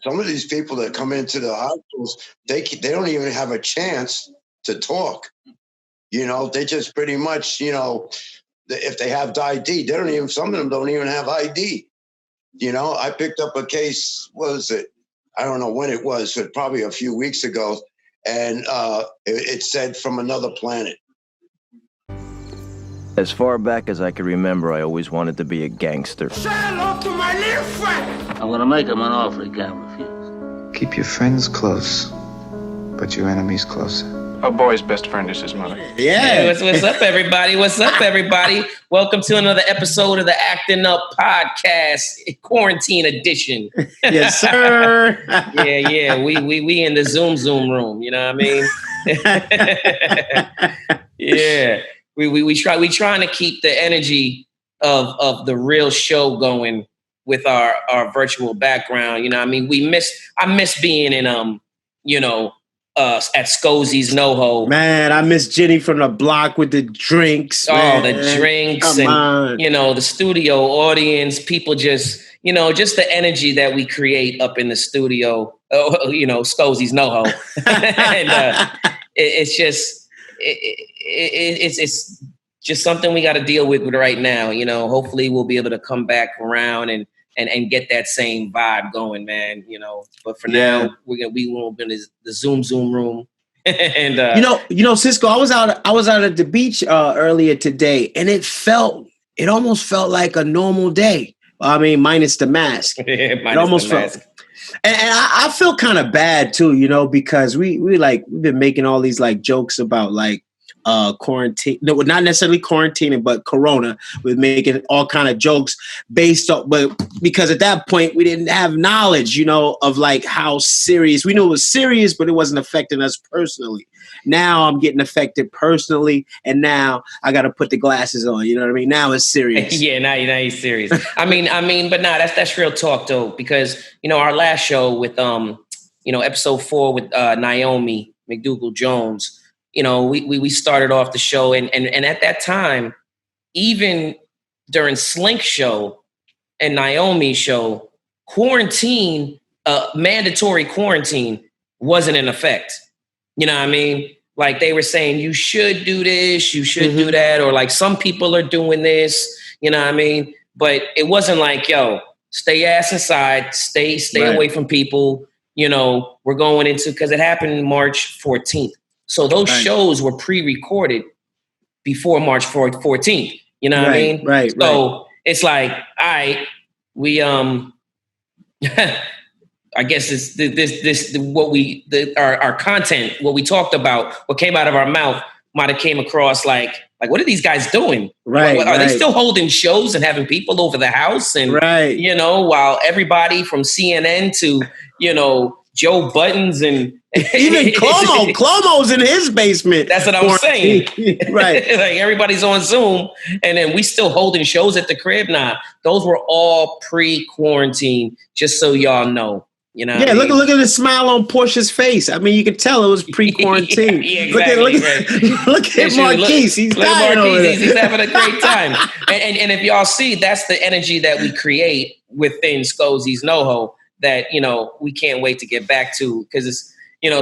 some of these people that come into the hospitals, they don't even have a chance to talk. You know, they just pretty much, you know, if they have ID, some of them don't even have ID. You know, I picked up a case, what was it? I don't know when it was, but probably a few weeks ago. And it said from another planet. As far back as I can remember, I always wanted to be a gangster. Say hello to my little friend. I'm gonna make him an offer he can't refuse. Keep your friends close, but your enemies closer. A boy's best friend is his mother. Yeah. Hey, what's up, everybody? What's up, everybody? Welcome to another episode of the Acting Up Podcast, Quarantine Edition. Yes, sir. Yeah. We in the Zoom room. You know what I mean? Yeah. We trying to keep the energy of the real show going with our virtual background. You know what I mean? I miss being in at Scozie's NoHo. Man, I miss Jenny from the block with the drinks. Oh, man. The drinks. Come on. The studio audience, people just the energy that we create up in the studio, Scozie's NoHo. And it's just something we got to deal with right now. You know, hopefully we'll be able to come back around and get that same vibe going, man. You know, but for now, we won't be in the Zoom room. And Cisco, I was out at the beach earlier today, and it almost felt like a normal day. I mean, minus the mask. It almost felt. And I feel kind of bad too, because we've been making all these like jokes about like quarantine. No, not necessarily quarantining, but Corona. We're making all kind of jokes based on, but because at that point we didn't have knowledge, of like how serious. We knew it was serious, but it wasn't affecting us personally. Now I'm getting affected personally, and now I got to put the glasses on. You know what I mean? Now it's serious. Yeah, now you're serious. I mean, but that's real talk though, because our last show with episode 4 with Naomi McDougal Jones. We started off the show and at that time, even during Slink's show and Naomi's show, mandatory quarantine wasn't in effect. You know what I mean? Like they were saying, you should do this, you should do that, or like some people are doing this, you know what I mean? But it wasn't like, yo, stay ass inside, stay right. Away from people. We're going into, because it happened March 14th. So those shows were pre-recorded before March 14th. You know what I mean? Right. So it's like, all right, we I guess it's our content, what we talked about, what came out of our mouth might have came across like what are these guys doing? Right. Are they still holding shows and having people over the house? And while everybody from CNN to Joe Buttons and even Cuomo's in his basement. That's what I'm saying. Right. Like everybody's on Zoom and then we still holding shows at the crib. Nah, those were all pre-quarantine, just so y'all know. Yeah, look at the smile on Portia's face. I mean, you could tell it was pre-quarantine. Yeah, exactly. Look at Marquise. He's dying over there. He's having a great time. And if y'all see, that's the energy that we create within Scozie's NoHo that, we can't wait to get back to, because it's,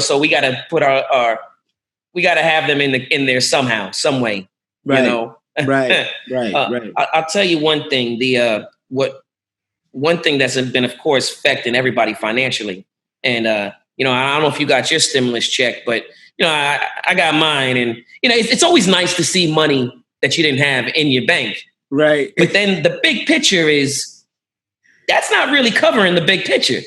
so we got to put we got to have them in there somehow, some way, Right. Right. I'll tell you one thing, one thing that's been, of course, affecting everybody financially. And, I don't know if you got your stimulus check, but, I got mine. And, it's always nice to see money that you didn't have in your bank. Right. But then the big picture is, that's not really covering the big picture.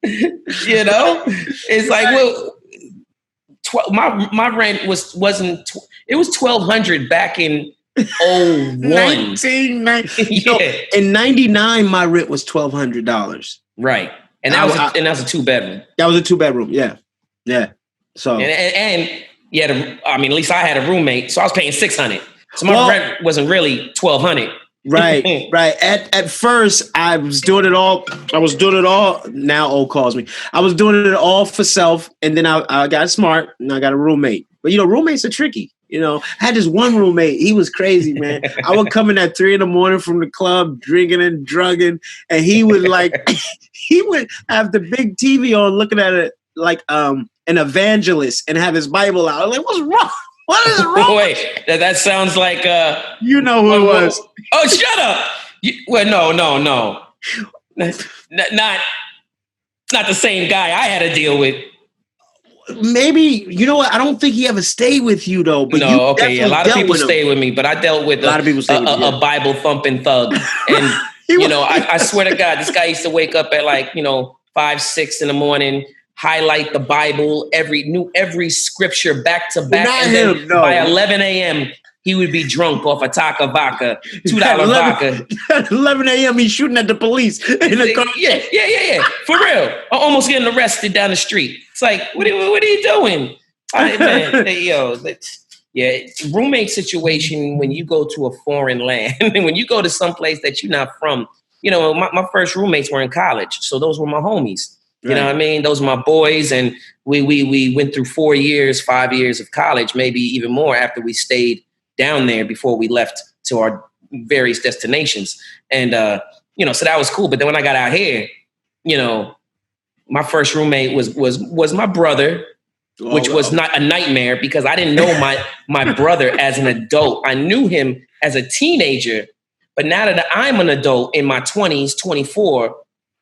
It's like, well, my rent wasn't it was $1,200 back in 01. In 99, my rent was $1,200. Right, and that was a 2-bedroom. That was a 2-bedroom. Yeah. So and you had at least I had a roommate, so I was paying $600. So my rent wasn't really $1,200. Right. At first, I was doing it all. Now O calls me. I was doing it all for self, and then I got smart, and I got a roommate. But roommates are tricky. You know, I had this one roommate. He was crazy, man. I would come in at 3 a.m. from the club, drinking and drugging, and he would he would have the big TV on, looking at it like an evangelist, and have his Bible out. I'm like, what's wrong? What is wrong? Wait, that sounds like you know who it was. Oh, shut up! No, not the same guy I had to deal with. Maybe, you know what? I don't think he ever stayed with you though. But no, okay, yeah, a lot of people stayed with me, but I dealt with a lot of people a Bible thumping thug, and I swear to God, this guy used to wake up at 5, 6 in the morning, highlight the Bible, every scripture back to back, and then by 11 a.m. he would be drunk off a Taka Vodka, $2 vodka. At 11 a.m. he's shooting at the police in a car. Yeah, for real. Almost getting arrested down the street. It's like, what are you doing? Roommate situation when you go to a foreign land, when you go to some place that you're not from. My first roommates were in college, so those were my homies. You know what I mean? Those are my boys, and we went through 5 years of college, maybe even more after we stayed down there before we left to our various destinations. And, so that was cool. But then when I got out here, my first roommate was my brother, which was not a nightmare because I didn't know my brother as an adult. I knew him as a teenager, but now that I'm an adult in my 20s, 24,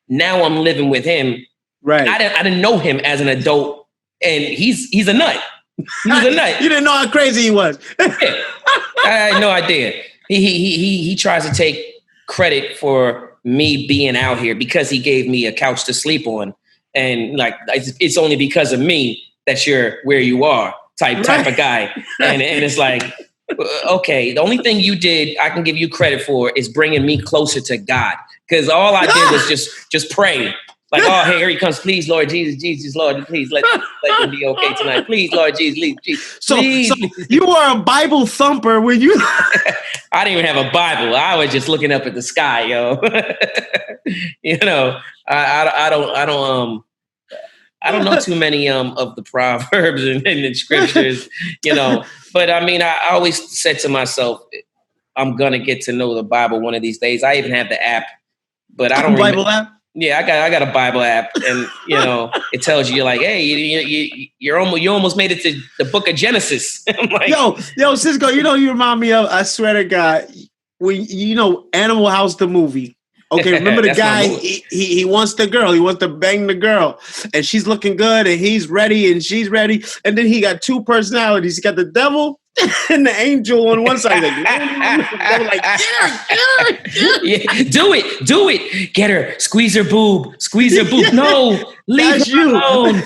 now I'm living with him. Right. I didn't know him as an adult, and he's a nut. He was a nut. You didn't know how crazy he was. Yeah. I had no idea. He tries to take credit for me being out here because he gave me a couch to sleep on, and it's only because of me that you're where you are, type of guy. And it's like, okay, the only thing you did I can give you credit for is bringing me closer to God, because all I did was just pray. Like, oh, hey, here he comes. Please, Lord Jesus, Lord, please let him be okay tonight. Please, Lord Jesus. So you were a Bible thumper when you... I didn't even have a Bible. I was just looking up at the sky, yo. I don't know too many of the proverbs and the scriptures, But I mean, I always said to myself, I'm gonna get to know the Bible one of these days. I even have the app, but I don't. Bible app. Yeah, I got a Bible app, and it tells you like, hey, you almost made it to the Book of Genesis. I'm like, yo, Cisco, you remind me of, I swear to God, when Animal House the movie. Okay, remember the guy? He wants the girl. He wants to bang the girl, and she's looking good, and he's ready, and she's ready, and then he got two personalities. He got the devil and the angel on one side. Like, yeah, do it. Get her, squeeze her boob. No, leave her alone.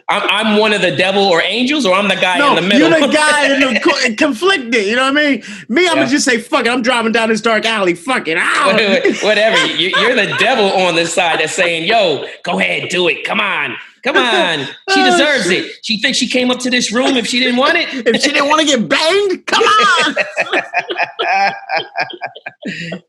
I'm one of the devil or angels, or I'm the guy in the middle. You're the guy in the conflicted. You know what I mean? Me, I'm gonna just say, fuck it. I'm driving down this dark alley. Fuck it. Whatever. You're the devil on this side that's saying, yo, go ahead, do it. Come on. She deserves it. She thinks she came up to this room if she didn't want it. If she didn't want to get banged, come on.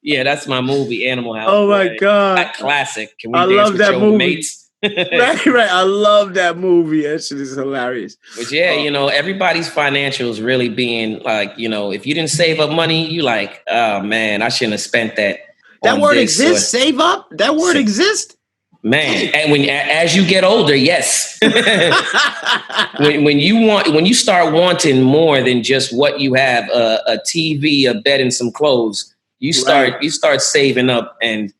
Yeah, that's my movie, Animal House. Oh my God. That classic. Can we I dance love with that your movie. mates? Right. I love that movie. That shit is hilarious. But yeah, everybody's financials really being like, if you didn't save up money, you like, oh man, I shouldn't have spent that. That word exists? Save up? That word exists? Man, and as you get older, yes. when you start wanting more than just what you have, a TV, a bed, and some clothes, you start saving up and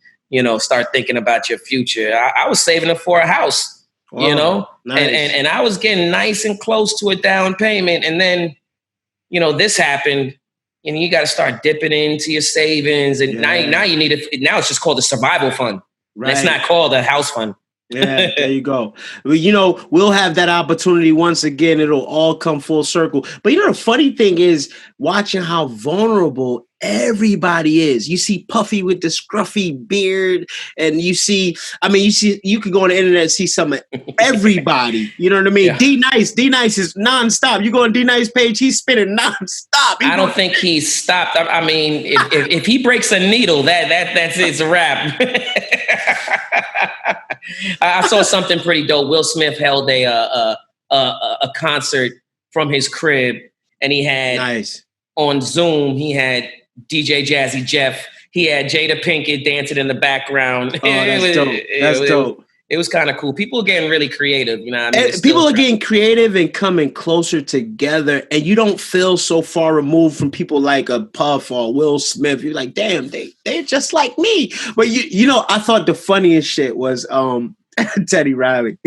start thinking about your future. I was saving up for a house, nice. and I was getting nice and close to a down payment, and then this happened. And you got to start dipping into your savings, and now you need it. Now it's just called a survival fund. Right. It's not called a house fund. Yeah, there you go. We'll have that opportunity once again. It'll all come full circle. But the funny thing is watching how vulnerable everybody is. You see Puffy with the scruffy beard, and you could go on the internet and see some of everybody. You know what I mean? Yeah. D-Nice is nonstop. You go on D-Nice page, he's spinning nonstop. I don't think he's stopped. I mean, if he breaks a needle, that's it's a wrap. I saw something pretty dope. Will Smith held a concert from his crib, and he had on Zoom, he had DJ Jazzy Jeff, he had Jada Pinkett dancing in the background. Oh, that's dope. That's dope. It was kind of cool. People are getting really creative, you know what I mean? People are getting creative and coming closer together, and you don't feel so far removed from people like a Puff or Will Smith. You're like, damn, they're just like me. But you know, I thought the funniest shit was Teddy Riley.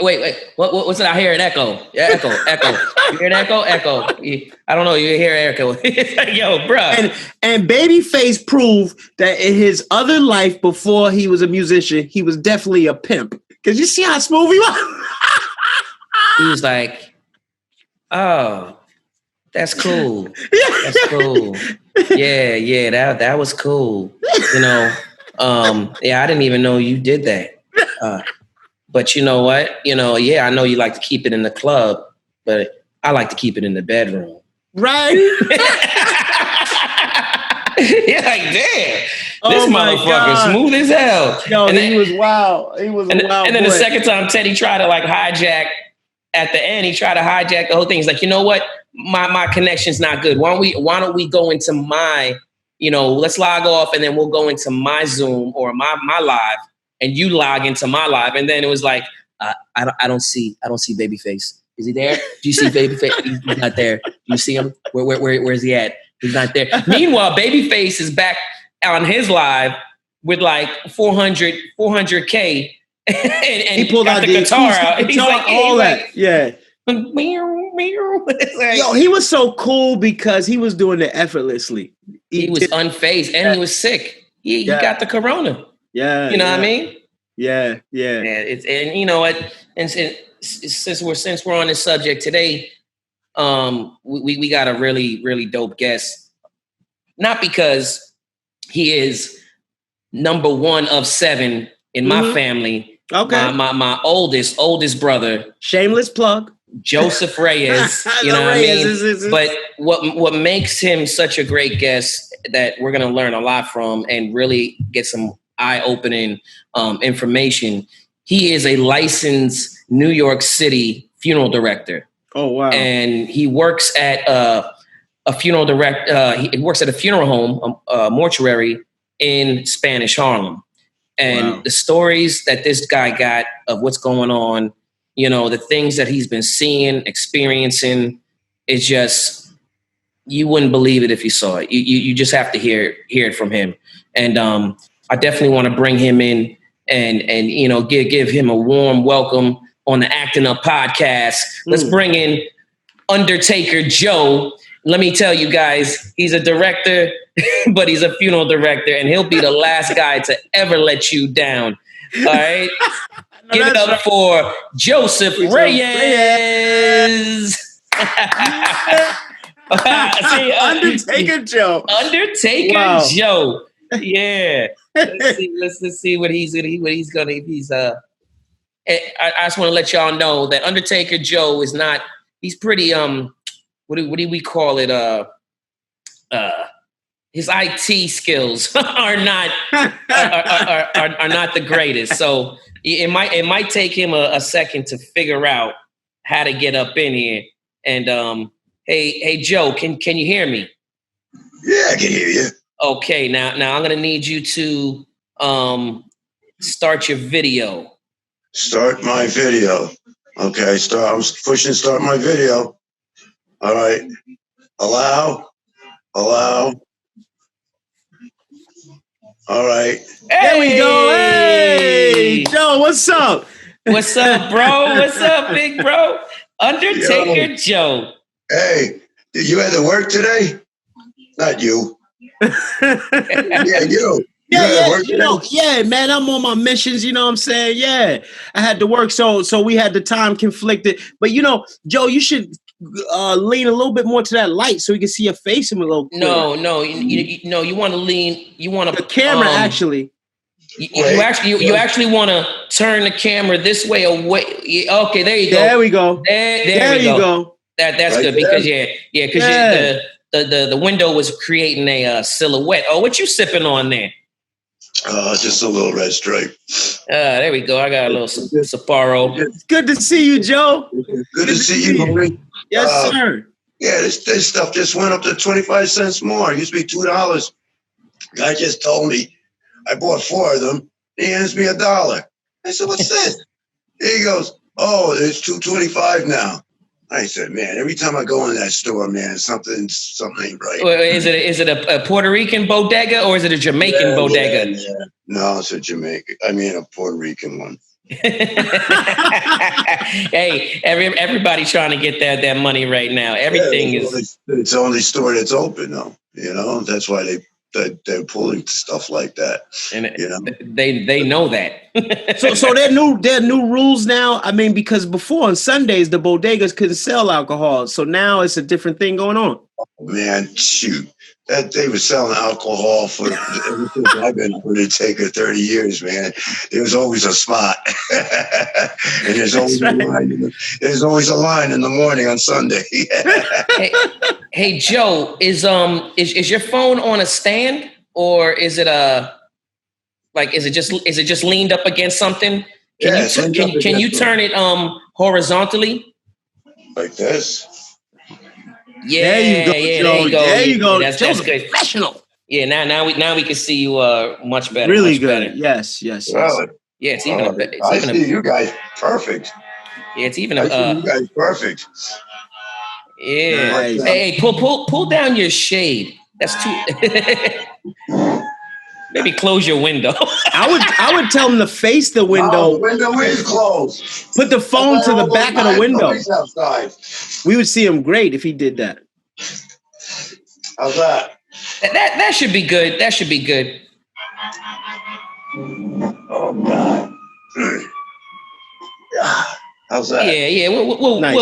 Wait. What's it? I hear an echo. Yeah, echo. You hear an echo? Echo. I don't know. You hear an echo. Yo, bro. And Babyface proved that in his other life before he was a musician, he was definitely a pimp. Because you see how smooth he was? He was like, oh, that's cool. That's cool. Yeah, that was cool. You know, I didn't even know you did that. But you know what? You know, I know you like to keep it in the club, but I like to keep it in the bedroom. Right? You're like, damn, this motherfucker smooth as hell. Yo, he was wild. He was a wild And then boy. the second time Teddy tried to like hijack, at the end, he tried to hijack the whole thing. He's like, you know what? My connection's not good. Why don't we go into my, let's log off and then we'll go into my Zoom or my live. And you log into my live, and then it was like, I don't see Babyface. Is he there? Do you see Babyface? He's not there. Do you see him? Where is he at? He's not there. Meanwhile, Babyface is back on his live with like 400K, and he pulled out the guitar out. He's like, all that. Yeah. Yo, he was so cool because he was doing it effortlessly. He was unfazed, and he was sick. He got the corona. Yeah, you know what I mean. Yeah. It's, and you know what? And since we're on this subject today, we got a really, really dope guest. Not because he is number one of 7 in my family. Okay, my oldest brother. Shameless plug. Joseph Reyes. You know what I mean? But what makes him such a great guest that we're gonna learn a lot from and really get some eye-opening information. He is a licensed New York City funeral director. Oh wow! And he works at a funeral he works at a funeral home, a mortuary in Spanish Harlem. And the stories that this guy got of what's going on, the things that he's been seeing, experiencing, is just, you wouldn't believe it if you saw it. You just have to hear it from him. And I definitely want to bring him in and give him a warm welcome on the Acting Up podcast. Let's bring in Undertaker Joe. Let me tell you guys, he's a director, but he's a funeral director, and he'll be the last guy to ever let you down. All right? Give it up for Joseph Reyes. See, Undertaker Joe. Undertaker Joe. Yeah. Let's see what he's gonna. I just want to let y'all know that Undertaker Joe is not. He's pretty. What do we call it? His IT skills are not the greatest. So it might take him a second to figure out how to get up in here. And hey Joe, can you hear me? Yeah, I can hear you. Okay, now I'm gonna need you to start your video. Start my video. Okay, I'm pushing start my video. All right. Allow. All right. There we go. Hey, Joe, what's up? What's up, bro? What's up, big bro? Undertaker Joe. Hey, you had to work today? Not you. Yeah, you. Yeah, man, I'm on my missions, you know what I'm saying? Yeah, I had to work, so we had the time conflicted. But, Joe, you should lean a little bit more to that light so we can see your face in a little clearer. No, you want to lean, you want to... The camera, actually. You actually want to turn the camera this way away. Okay, there you go. There we go. There you go. That's right, good because because the window was creating a silhouette. Oh, what you sipping on there? Just a little red stripe. There we go. I got a little Sapporo. It's good to see you, Joe. Good to see you, homie. Yes, sir. Yeah, this stuff just went up to 25 cents more. It used to be $2. Guy just told me I bought 4 of them. He hands me $1. I said, "What's this?" He goes, "Oh, it's $2.25 now." I said, "Man, every time I go in that store, man, something ain't right." Is it a Puerto Rican bodega or is it a Jamaican bodega? Yeah. No, it's a Jamaican. I mean, a Puerto Rican one. Hey, everybody trying to get that money right now. Everything it's the only store that's open, though. You know, that's why they're pulling stuff like that. And you know, they know that. So there are new rules now. I mean, because before on Sundays the bodegas couldn't sell alcohol, so now it's a different thing going on. Man, shoot. That they were selling alcohol for ever since I've been Undertaker 30 years, man. There was always a spot. And there's always a line. There's always a line in the morning on Sunday. Hey Joe, is your phone on a stand or is it is it just leaned up against something? Can you turn it horizontally? Like this? Yeah, there you go. There you go. That's good. Professional. Yeah, now we can see you much better. Really much good. Better. Yes. Really? Yeah, it's even. I see you guys perfect. Yeah, it's even. I see you guys perfect. Yeah. Nice. Hey, pull down your shade. That's too. Maybe close your window. I would tell him to face the window. Oh, the window is closed. Put the phone to the back of the window. Outside. We would see him great if he did that. How's that? That should be good. That should be good. Oh God. How's that? Yeah. We'll Nice.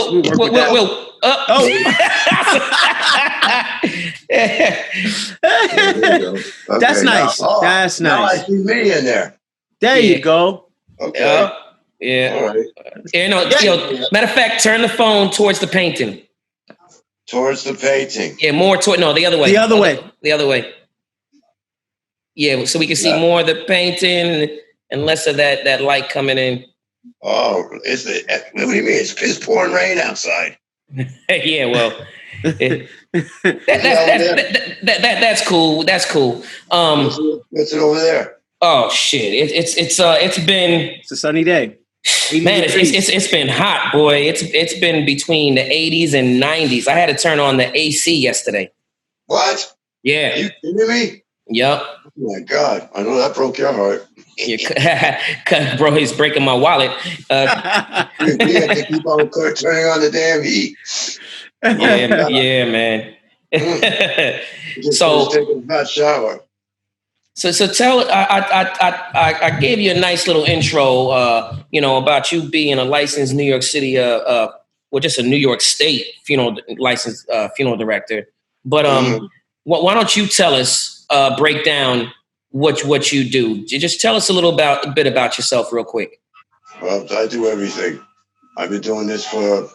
That's nice. That's now nice. I see me in there. There you go. Okay. Yeah. All right. Matter of fact, turn the phone towards the painting. Towards the painting. Yeah, more toward the other way. The other way. The other way. Yeah, so we can see more of the painting and less of that light coming in. Oh, what do you mean? It's piss pouring rain outside. Yeah, well, that's cool. That's cool. What's it over there? Oh shit! It's been a sunny day. Man, it's been hot, boy. It's been between the 80s and 90s. I had to turn on the AC yesterday. What? Yeah. Are you kidding me? Yep. Oh my God! I know that broke your heart. Yeah, bro, he's breaking my wallet. You have to keep on turning on the damn heat. Yeah, man. So taking a hot shower. So tell I gave you a nice little intro, about you being a licensed New York City, just a New York State licensed funeral director. But why don't you tell us, break down what you do? Just tell us a bit about yourself, real quick. Well, I do everything. I've been doing this for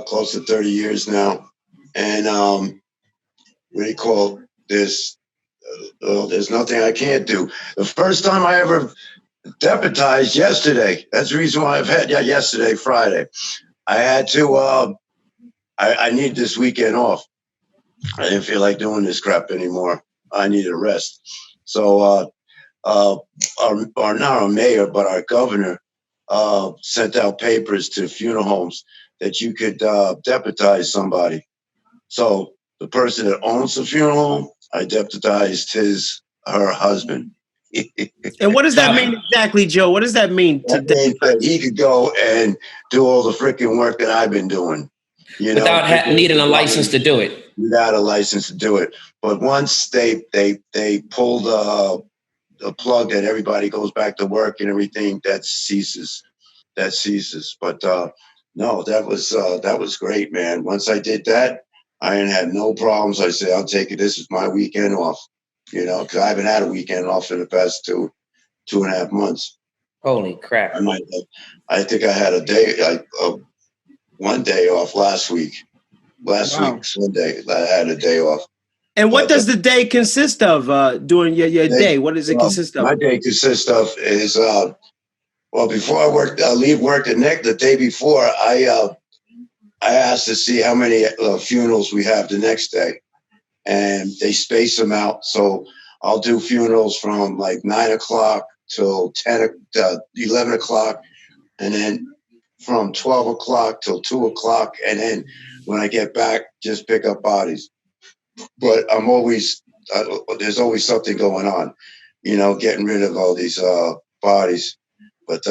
close to 30 years now, and what do you call this? There's nothing I can't do. The first time I ever deputized yesterday, that's the reason why yesterday, Friday, I had to, I need this weekend off. I didn't feel like doing this crap anymore. I needed a rest. So not our mayor, but our governor sent out papers to funeral homes that you could deputize somebody. So the person that owns the funeral home, I deputized her husband. And what does that mean exactly, Joe? What does that mean? That he could go and do all the freaking work that I've been doing. Without needing a license to do it. Without a license to do it. But once they pulled the plug that everybody goes back to work and everything, that ceases. But no, that was great, man. Once I did that, I ain't had no problems. I said, I'll take it. This is my weekend off, because I haven't had a weekend off in the past 2.5 months. Holy crap. I think I had one day off last week. Last week, Sunday, I had a day off. And what does the day consist of during your day? What does it consist of? My day consists of is Well, before I leave work the day before, I asked to see how many funerals we have the next day, and they space them out. So I'll do funerals from like 9 o'clock till 11 o'clock, and then from 12 o'clock till 2 o'clock, and then when I get back, just pick up bodies. But I'm always there's always something going on, getting rid of all these bodies. But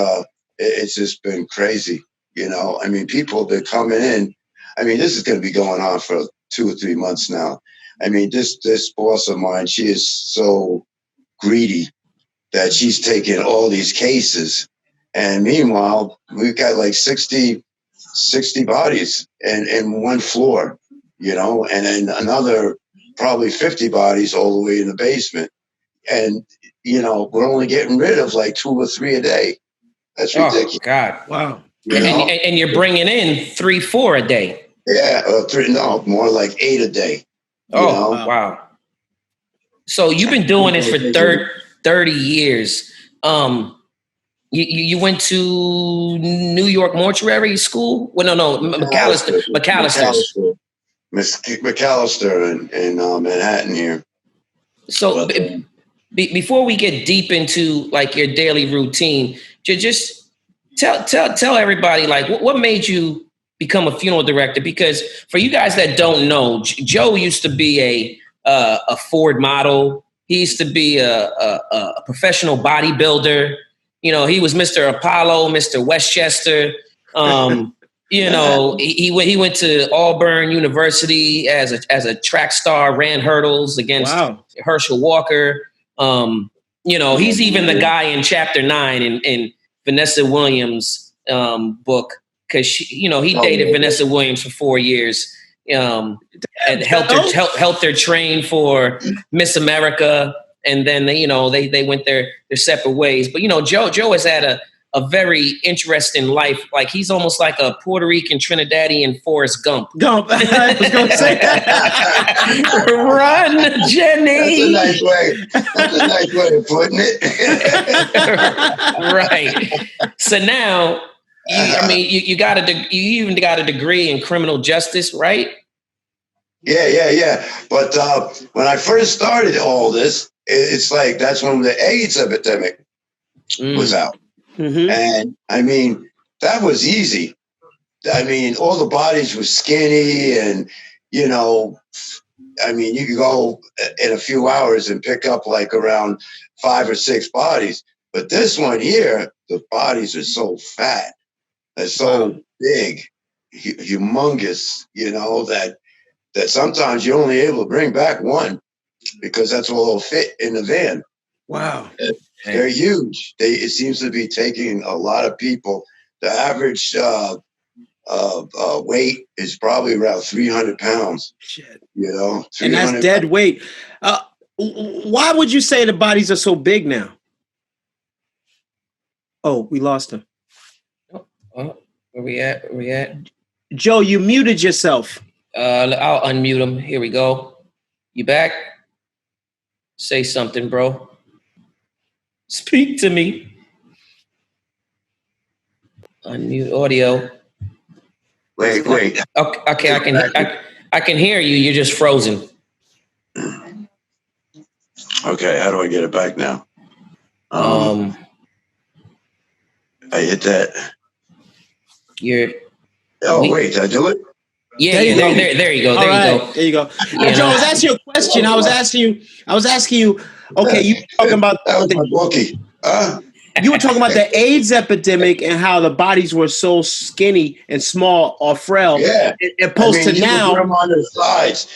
it's just been crazy, I mean, people have been coming in. I mean, this is going to be going on for 2 or 3 months now. I mean, this boss of mine, she is so greedy that she's taking all these cases. And meanwhile, we've got like 60 bodies in one floor, and then another probably 50 bodies all the way in the basement. And, we're only getting rid of like 2 or 3 a day. That's ridiculous. Oh, God. Wow. And you're bringing in 3-4 a day. Yeah, more like 8 a day. Wow. So you've been doing this for 30 years. You went to New York mortuary school? Well, no, McAllister. McAllister in Manhattan here. So before we get deep into like your daily routine, just tell everybody like what made you become a funeral director? Because for you guys that don't know, Joe used to be a Ford model. He used to be a professional bodybuilder. He was Mr. Apollo, Mr. Westchester. He went to Auburn University as a track star, ran hurdles against Herschel Walker. He's even the guy in Chapter 9 in Vanessa Williams' book, because he dated Vanessa Williams for 4 years. And helped her train for Miss America, and then they went their separate ways. But Joe has had a very interesting life. Like he's almost like a Puerto Rican Trinidadian Forrest Gump. I was going to say that. Run, Jenny. That's a nice way of putting it. Right. So now, you even got a degree in criminal justice, right? Yeah. But when I first started all this, it's like that's when the AIDS epidemic was out. Mm-hmm. And I mean, that was easy. I mean, all the bodies were skinny, and you could go in a few hours and pick up like around 5 or 6 bodies. But this one here, the bodies are so fat, they're so big, humongous, that sometimes you're only able to bring back one because that's all will fit in the van. Wow. They're huge. It seems to be taking a lot of people. The average weight is probably around 300 pounds. Shit. And that's dead weight. Why would you say the bodies are so big now? Oh, we lost him. Where we at? Joe, you muted yourself. I'll unmute him. Here we go. You back? Say something, bro. Speak to me. Unmute audio. Wait. Okay, I can hear you. You're just frozen. Okay, how do I get it back now? I hit that. Wait, did I do it? Yeah, there you go. There you go. Joe, I was asking you a question. I was asking you. Okay, you were talking about that was my bookie. You were talking about the AIDS epidemic and how the bodies were so skinny and small or frail. Yeah, opposed to now. Put them on their sides.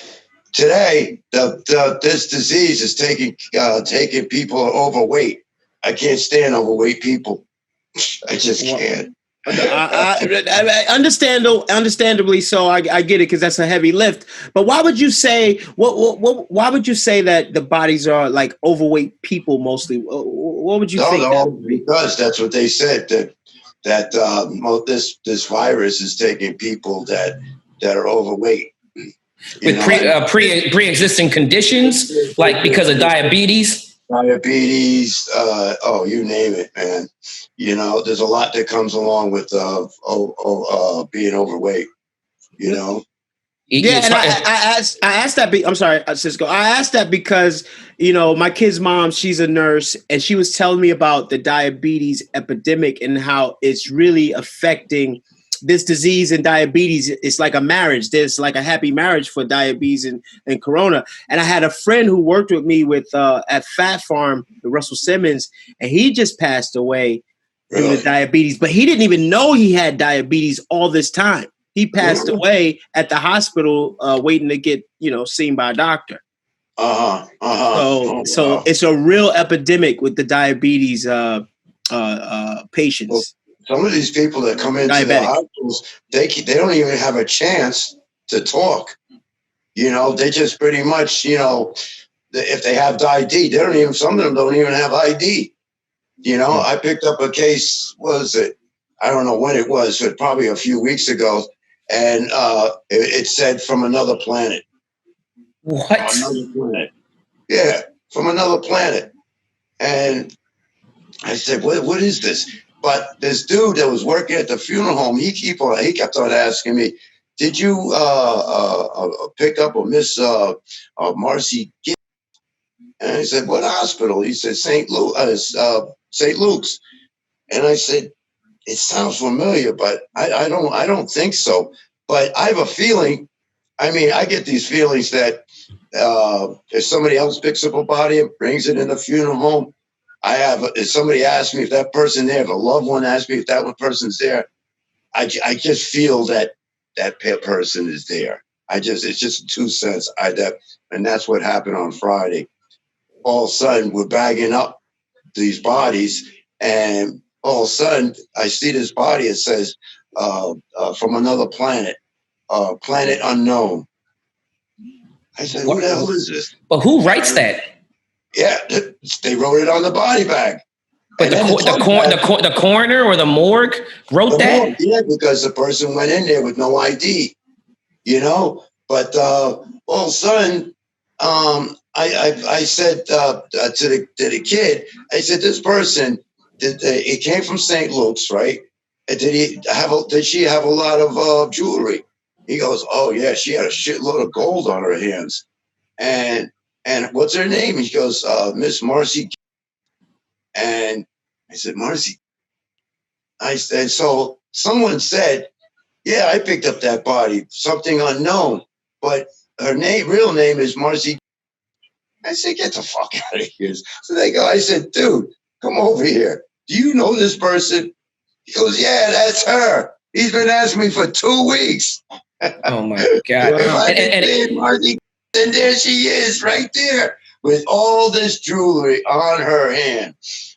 Today, this disease is taking people overweight. I can't stand overweight people. I just can't. Understandably so. I get it because that's a heavy lift. But why would you say why would you say that the bodies are like overweight people mostly? What would you think? Because that's what they said that this virus is taking people that are overweight. With pre-existing conditions, like because of diabetes. You name it, man. You know, there's a lot that comes along with being overweight. You know. Yeah, and I asked that. I'm sorry, Cisco. I asked that because my kid's mom, she's a nurse, and she was telling me about the diabetes epidemic and how it's really affecting this disease. And diabetes, it's like a marriage. There's like a happy marriage for diabetes and corona. And I had a friend who worked with me at Fat Farm, Russell Simmons, and he just passed away from the diabetes, but he didn't even know he had diabetes all this time. He passed away at the hospital, waiting to get, seen by a doctor. So it's a real epidemic with the diabetes patients. Well, some of these people that come into the hospitals, they don't even have a chance to talk. They just pretty much, if they have ID, some of them don't even have ID. I picked up a case, I don't know when it was, but probably a few weeks ago. And it said from another planet. What? Another planet. Yeah, from another planet. And I said, what is this? But this dude that was working at the funeral home, he kept on asking me, did you pick up or miss Marcy Gibb? And I said, what hospital? He said, St. Luke's. And I said, it sounds familiar, but I don't think so. But I have a feeling. I mean, I get these feelings that if somebody else picks up a body and brings it in the funeral home, if somebody asks me if that person there, if a loved one asks me if that one person's there, I just feel that person is there. It's just 2 cents. And that's what happened on Friday. All of a sudden, we're bagging up these bodies, and all of a sudden, I see this body. It says, from another planet, planet unknown. I said, who the hell is this? But who writes that? Yeah, they wrote it on the body bag. But the coroner or the morgue wrote that? Yeah, because the person went in there with no ID, But all of a sudden, I said to the kid, I said, this person, it came from St. Luke's, right? And did she have a lot of jewelry? He goes, oh yeah, she had a shitload of gold on her hands. And what's her name? He goes, Miss Marcy. And I said, Marcy. I said, so someone said, yeah, I picked up that body, something unknown, but her real name is Marcy. I said, get the fuck out of here. So I said, dude, come over here. Do you know this person? He goes, yeah, that's her. He's been asking me for 2 weeks. Oh my God. And Marcy, and there she is right there with all this jewelry on her hand.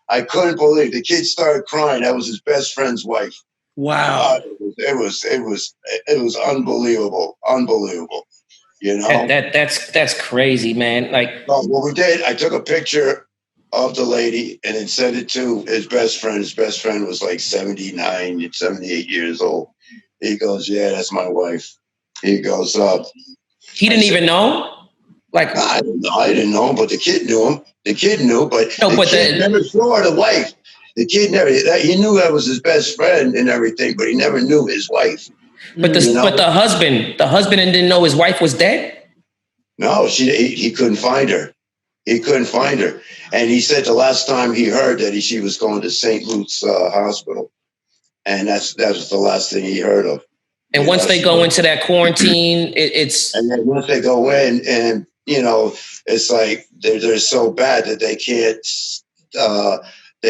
I couldn't believe it. The kid started crying. That was his best friend's wife. Wow. It was unbelievable. Unbelievable. That's crazy, man. Like, what we did, I took a picture of the lady and then sent it to his best friend. His best friend was like 79, 78 years old. He goes, yeah, that's my wife. He goes, he didn't even know? Like, I didn't know him, but the kid knew him. The kid knew, but the kid never saw the wife. The kid he knew that was his best friend and everything, but he never knew his wife. But the husband didn't know his wife was dead? No, he couldn't find her. He couldn't find her. And he said the last time he heard that she was going to St. Luke's hospital. And that was the last thing he heard of. And once they go into that quarantine, it's... And then once they go in and, it's like they're so bad that they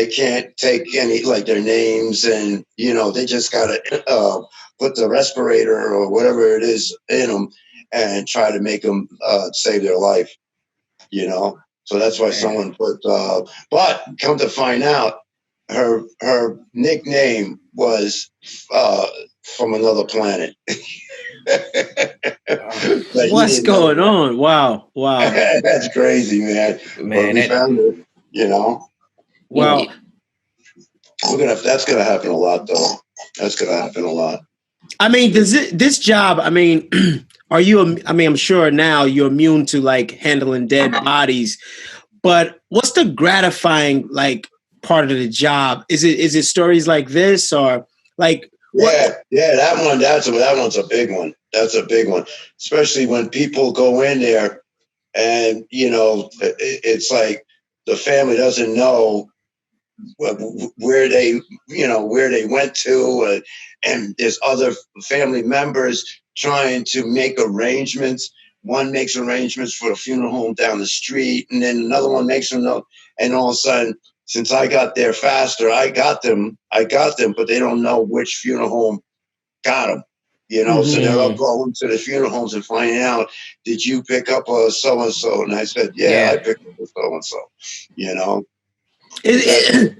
can't take any, like, their names, and, they just got to put the respirator or whatever it is in them and try to make them save their life, So that's why someone put, but come to find out, her nickname was from another planet. What's going on? Wow. That's crazy, man. We found it, Wow. That's gonna happen a lot, though. That's gonna happen a lot. I mean, this job, I mean, I'm sure now you're immune to like handling dead bodies, but what's the gratifying like part of the job? Is it stories like this or like? Yeah, that one's a big one. That's a big one, especially when people go in there and it's like the family doesn't know where they went to, and there's other family members trying to make arrangements. One makes arrangements for a funeral home down the street, and then another one makes them know. And all of a sudden, since I got there faster, I got them, but they don't know which funeral home got them. So they're all going to the funeral homes and finding out, did you pick up a so and so? And I said, yeah, I picked up a so and so. Is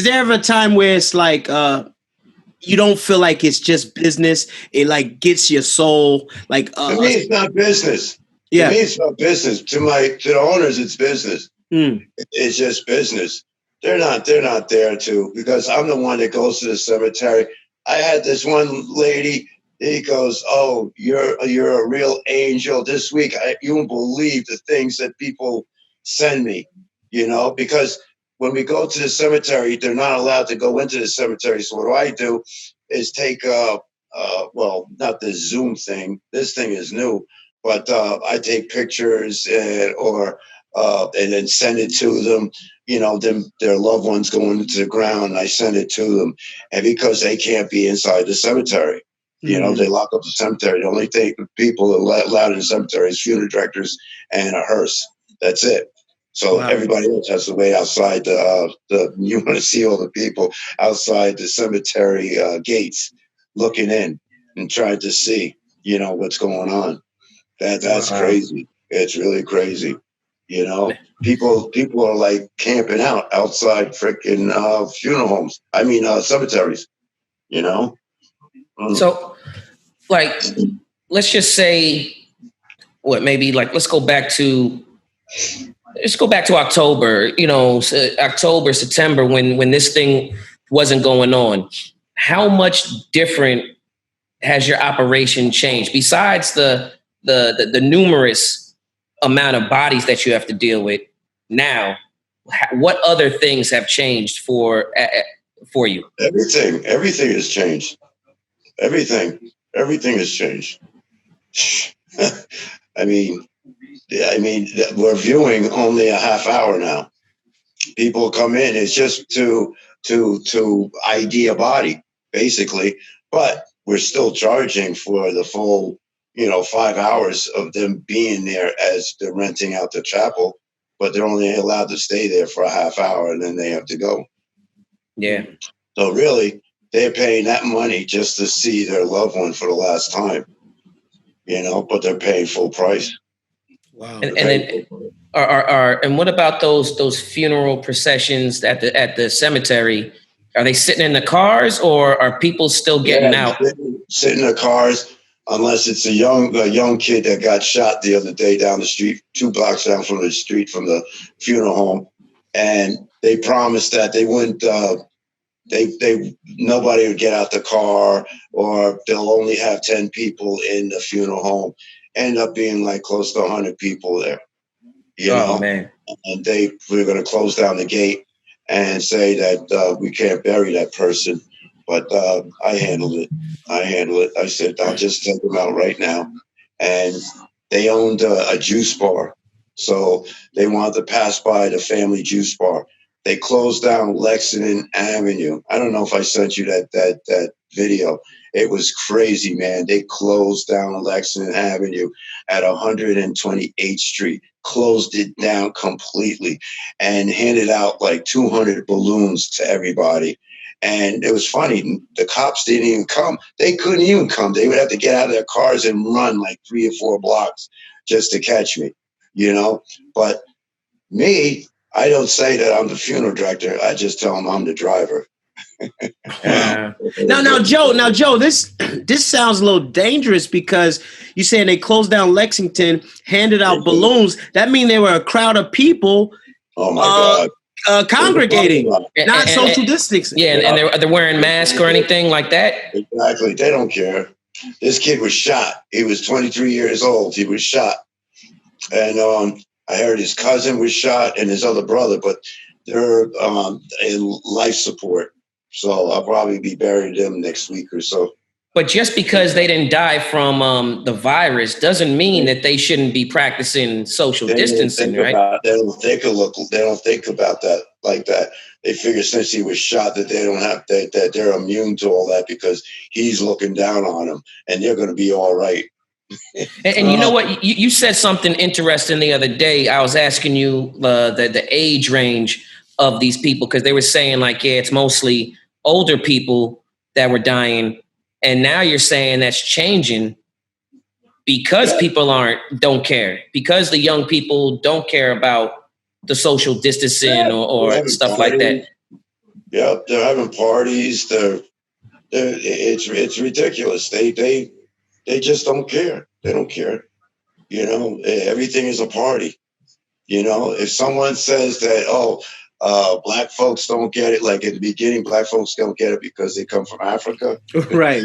there ever a time where it's like you don't feel like it's just business? It like gets your soul. Like to me, it's not business. Yeah, to me, it's not business. To the owners, it's business. It's just business. They're not there to, because I'm the one that goes to the cemetery. I had this one lady. He goes, "Oh, you're a real angel this week. You won't believe the things that people send me." Because when we go to the cemetery, they're not allowed to go into the cemetery. So what I do is take not the Zoom thing. This thing is new, but I take pictures and then send it to them. Their loved ones going into the ground. I send it to them, and because they can't be inside the cemetery, they lock up the cemetery. The only thing people are allowed in the cemetery is funeral directors and a hearse. That's it. So everybody else has to wait outside you want to see all the people outside the cemetery gates looking in and trying to see, what's going on. That's crazy. It's really crazy. People are like camping outside freaking funeral homes. I mean, cemeteries, So like, let's just say let's go back to October, October, September, when this thing wasn't going on. How much different has your operation changed besides the numerous amount of bodies that you have to deal with now? What other things have changed for you? Everything has changed. Everything has changed. I mean, we're viewing only a half hour now. People come in, it's just to ID a body, basically. But we're still charging for the full, 5 hours of them being there as they're renting out the chapel. But they're only allowed to stay there for a half hour, and then they have to go. Yeah. So really, they're paying that money just to see their loved one for the last time. But they're paying full price. Wow. And then and what about those funeral processions at the cemetery? Are they sitting in the cars, or are people still getting out? Sitting in the cars, unless it's a young kid that got shot the other day down the street, 2 blocks down from the street from the funeral home, and they promised that they wouldn't. Nobody would get out the car, or they'll only have 10 people in the funeral home. End up being like close to 100 people there. Man. And we're going to close down the gate and say that we can't bury that person. But I handled it. I said, I'll just take them out right now. And they owned a juice bar. So they wanted to pass by the family juice bar. They closed down Lexington Avenue. I don't know if I sent you that video. It was crazy, man. They closed down Lexington Avenue at 128th Street, closed it down completely, and handed out like 200 balloons to everybody. And it was funny. The cops didn't even come. They couldn't even come. They would have to get out of their cars and run like 3 or 4 blocks just to catch me, But me, I don't say that I'm the funeral director. I just tell them I'm the driver. Now, Joe, this sounds a little dangerous because you're saying they closed down Lexington, handed out balloons. That means there were a crowd of people. Oh my God. Congregating, not social distancing. Yeah, and they're wearing masks or anything like that. Exactly. They don't care. This kid was shot. He was 23 years old. He was shot. And I heard his cousin was shot and his other brother, but they're in life support. So I'll probably be burying them next week or so. But just because they didn't die from the virus doesn't mean that they shouldn't be practicing social distancing, right? They don't think about that like that. They figure since he was shot that they don't have that they're immune to all that because he's looking down on them and they're going to be all right. And you know what? You said something interesting the other day. I was asking you the age range of these people because they were saying like, yeah, it's mostly older people that were dying. And now you're saying that's changing because people don't care, because the young people don't care about the social distancing or stuff like that. Yep, they're having parties. It's ridiculous. They just don't care. They don't care. You know, everything is a party. You know, if someone says that, black folks don't get it, like at the beginning, black folks don't get it because they come from Africa. Right.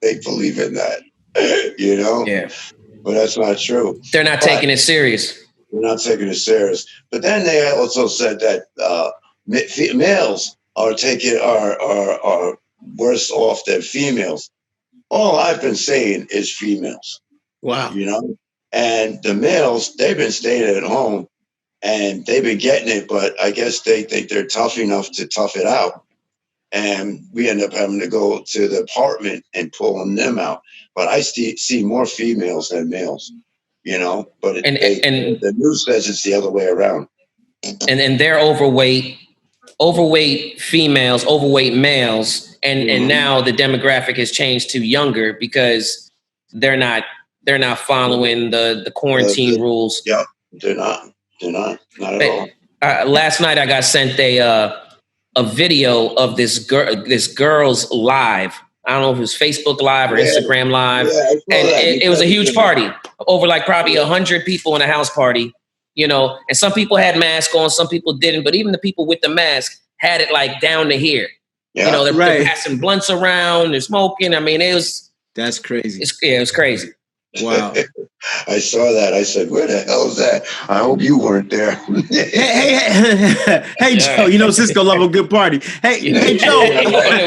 They believe in that, you know? Yeah. But that's not true. They're not taking it serious. They're not taking it serious. But then they also said that males are worse off than females. All I've been saying is females. Wow. You know? And the males, they've been staying at home and they've been getting it, but I guess they think they're tough enough to tough it out. And we end up having to go to the apartment and pulling them out. But I see more females than males, you know, but the news says it's the other way around. And they're overweight females, overweight males. And now the demographic has changed to younger because they're not following the quarantine rules. Yeah, they're not at all. Last night I got sent a video of this girl's live. I don't know if it was Facebook Live or Instagram Live. Yeah, and it was a huge party. Over like probably 100 people in a house party, you know, and some people had masks on, some people didn't, but even the people with the mask had it like down to here. Yeah. You know, they're passing blunts around, they're smoking. I mean, that's crazy. It was crazy. Wow. I saw that. I said, where the hell is that? I hope you weren't there. Hey, Joe, you know Cisco love a good party. Hey, Joe.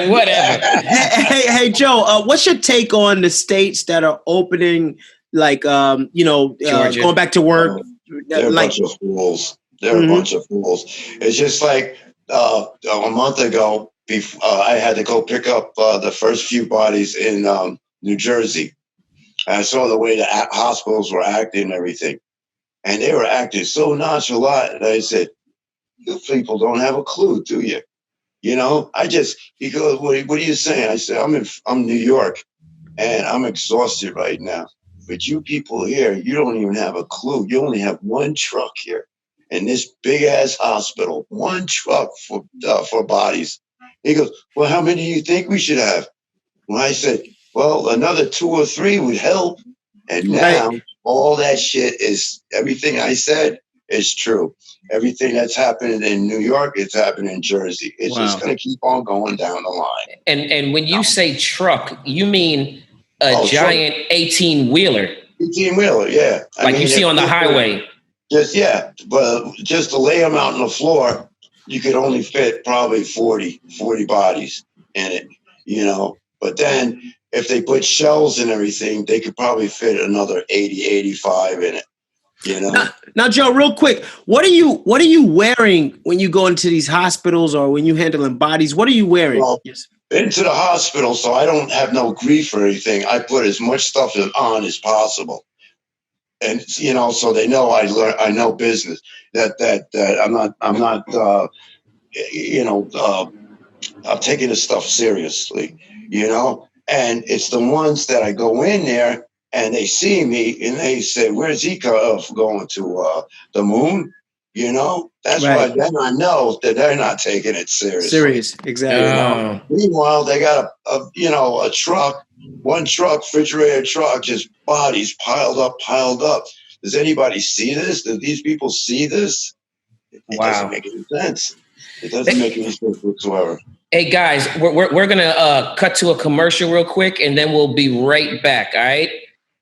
Whatever. Hey, Joe, what's your take on the states that are opening, like, going back to work? They're a bunch of fools. They're a bunch of fools. It's just like a month ago, I had to go pick up the first few bodies in New Jersey. I saw the way the hospitals were acting and everything. And they were acting so nonchalant. And I said, you people don't have a clue, do you? You know, he goes, what are you saying? I said, I'm New York and I'm exhausted right now. But you people here, you don't even have a clue. You only have one truck here in this big ass hospital, one truck for bodies. He goes, well, how many do you think we should have? Well, I said, well, another 2 or 3 would help. And now all that shit everything I said is true. Everything that's happening in New York, it's happening in Jersey. It's just going to keep on going down the line. And when you say truck, you mean a giant 18-wheeler? 18-wheeler, yeah. Like you see on the highway. But just to lay them out on the floor, you could only fit probably 40 bodies in it, you know. But then if they put shells and everything, they could probably fit another 80, 85 in it. You know. Now, Joe, real quick, what are you wearing when you go into these hospitals or when you handling bodies? What are you wearing? Well, into the hospital, so I don't have no grief or anything. I put as much stuff on as possible, and you know, so they know I know business. That I'm not I'm taking this stuff seriously, you know. And it's the ones that I go in there and they see me and they say, where's he going to the moon? You know, that's why then I know that they're not taking it seriously. Serious, exactly. You know? Meanwhile, they got a truck, one truck, refrigerator truck, just bodies piled up. Does anybody see this? Do these people see this? It doesn't make any sense. It doesn't make any sense whatsoever. Hey guys, we're gonna cut to a commercial real quick, and then we'll be right back. All right.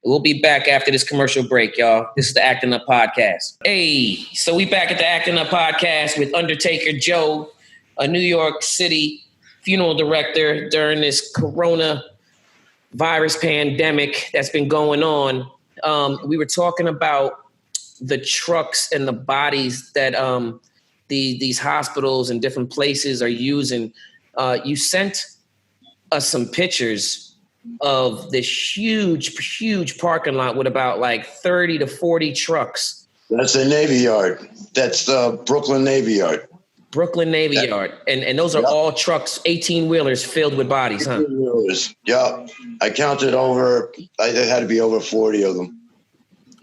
We'll be back after this commercial break, y'all. This is the Acting Up Podcast. Hey, so we back at the Acting Up Podcast with Undertaker Joe, a New York City funeral director during this coronavirus pandemic that's been going on. We were talking about the trucks and the bodies that these hospitals and different places are using. You sent us some pictures of this huge parking lot with about like 30 to 40 trucks. That's the Navy Yard. That's the Brooklyn Navy Yard. Brooklyn Navy Yard. And those are all trucks, 18-wheelers filled with bodies, huh? 18-wheelers. Yeah. I counted over, there had to be over 40 of them.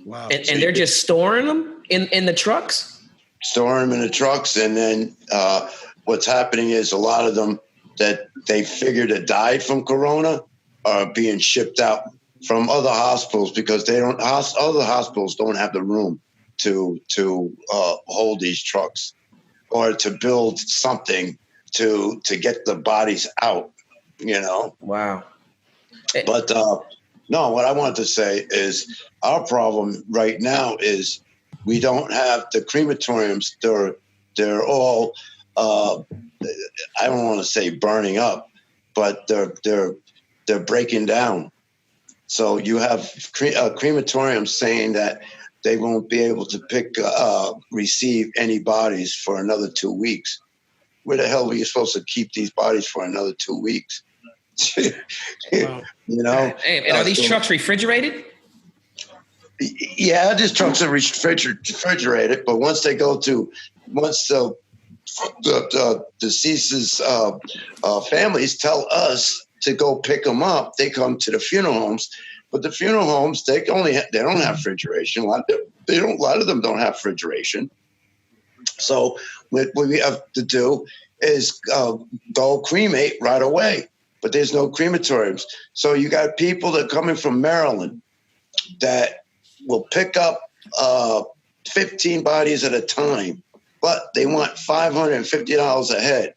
Wow. And they're just storing them in the trucks? Storing them in the trucks. And then what's happening is a lot of them that they figured had died from corona are being shipped out from other hospitals because other hospitals don't have the room to hold these trucks or to build something to get the bodies out, you know? Wow. But no, what I wanted to say is our problem right now is we don't have the crematoriums. They're all, I don't want to say burning up, but they're breaking down. So you have crematoriums saying that they won't be able to receive any bodies for another 2 weeks. Where the hell are you supposed to keep these bodies for another 2 weeks? Wow. You know? And are these trucks refrigerated? Yeah, these trucks are refrigerated, but once the deceased's families tell us to go pick them up, they come to the funeral homes. But the funeral homes, they don't have refrigeration. A lot of them don't have refrigeration. So what we have to do is go cremate right away. But there's no crematoriums. So you got people that are coming from Maryland that will pick up 15 bodies at a time, but they want $550 a head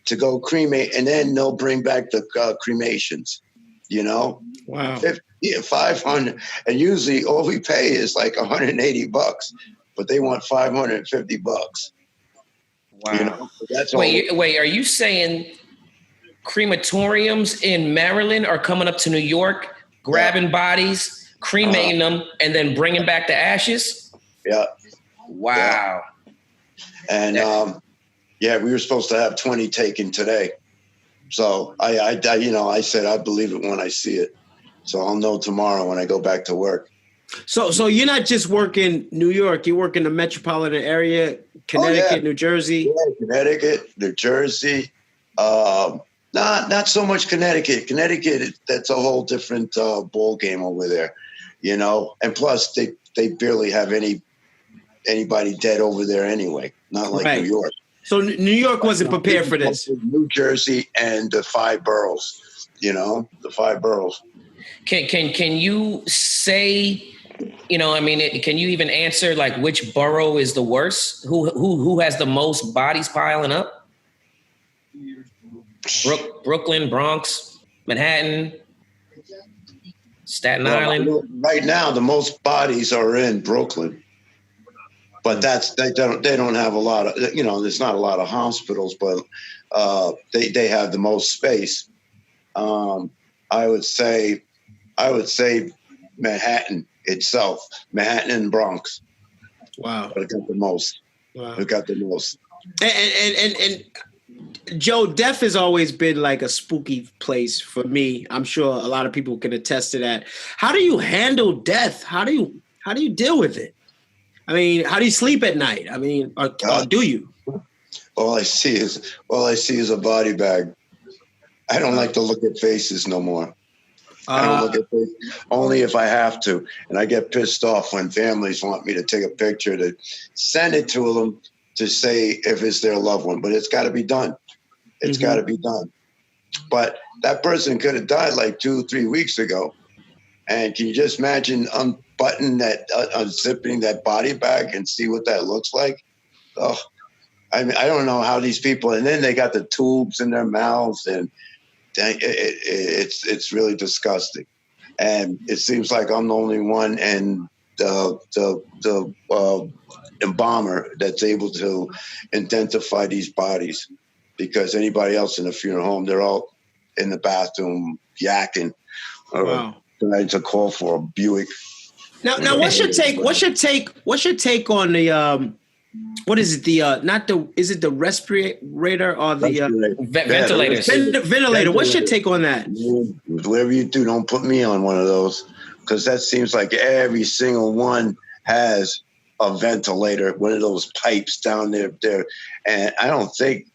to go cremate, and then they'll bring back the cremations, you know? Wow. 500, and usually all we pay is like $180, but they want $550. Wow. You know? That's wait, are you saying crematoriums in Maryland are coming up to New York, grabbing bodies, cremating them, and then bringing back the ashes? Yeah. Wow. Yeah. And we were supposed to have 20 taken today. So I said I believe it when I see it. So I'll know tomorrow when I go back to work. So you're not just working New York, you work in the metropolitan area, Connecticut, New Jersey. Yeah, Connecticut, New Jersey. Not so much Connecticut. Connecticut, that's a whole different ball game over there, you know. And plus, they barely have anybody dead over there anyway. Not like New York. So New York wasn't prepared for this. New Jersey and the 5 boroughs, you know, the 5 boroughs. Can you say, you know, I mean, can you even answer like which borough is the worst? Who has the most bodies piling up? Brooklyn, Bronx, Manhattan, Staten Island. Right now, the most bodies are in Brooklyn, but they don't have a lot of, you know, there's not a lot of hospitals, but they have the most space. I would say Manhattan itself, Manhattan and Bronx. Wow, we got the most. Wow, we got the most. And Joe, death has always been like a spooky place for me. I'm sure a lot of people can attest to that. How do you handle death? How do you deal with it? I mean, how do you sleep at night? I mean, or do you? All I see is a body bag. I don't like to look at faces no more. I don't look at faces only if I have to, and I get pissed off when families want me to take a picture to send it to them to say if it's their loved one, but it's got to be done. It's got to be done. But that person could have died like 2 or 3 weeks ago. And can you just imagine unzipping that body bag and see what that looks like? Oh, I mean, I don't know how these people, and then they got the tubes in their mouths, and it's really disgusting. and it seems like I'm the only one and the embalmer that's able to identify these bodies, because anybody else in the funeral home, they're all in the bathroom yakking or trying to call for a Buick. Now, what's your take? What's your take on the what is it? Is it the respirator or the ventilators? Ventilator. What's your take on that? Whatever you do, don't put me on one of those, because that seems like every single one has a ventilator, one of those pipes down there, and I don't think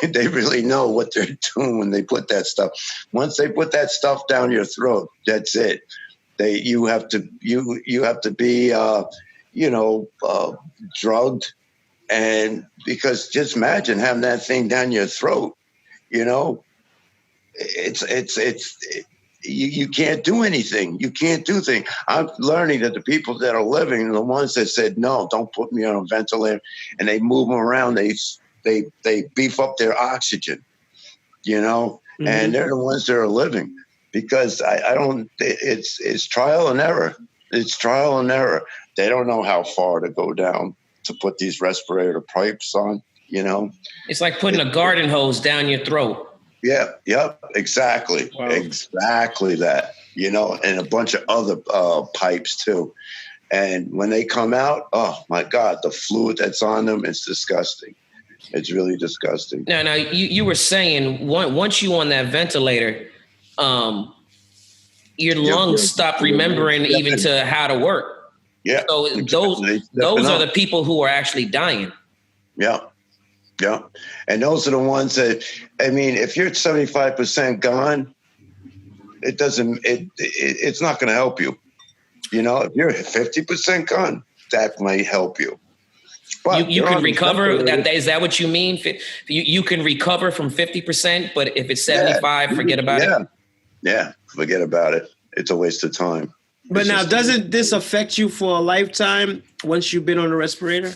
they really know what they're doing when they put that stuff. Once they put that stuff down your throat, that's it. You have to be drugged, and because just imagine having that thing down your throat. You can't do anything. You can't do things. I'm learning that the people that are living, the ones that said no, don't put me on a ventilator, and they move them around. They beef up their oxygen, and they're the ones that are living, because I don't. It's trial and error. It's trial and error. They don't know how far to go down to put these respirator pipes on. It's like putting a garden hose down your throat. Yeah. Yep. Exactly. Wow. Exactly that. And a bunch of other pipes too. And when they come out, oh my God, the fluid that's on them is disgusting. It's really disgusting. Now, you were saying once you on that ventilator, your lungs stop remembering even to how to work. Yeah. So those are the people who are actually dying. Yeah. Yeah. And those are the ones that, if you're 75% gone, it's not going to help you. If you're 50% gone, that might help you. But you can recover. Is that what you mean? You can recover from 50%, but if it's 75, forget about it. Yeah, forget about it. It's a waste of time. But now, doesn't this affect you for a lifetime once you've been on a respirator?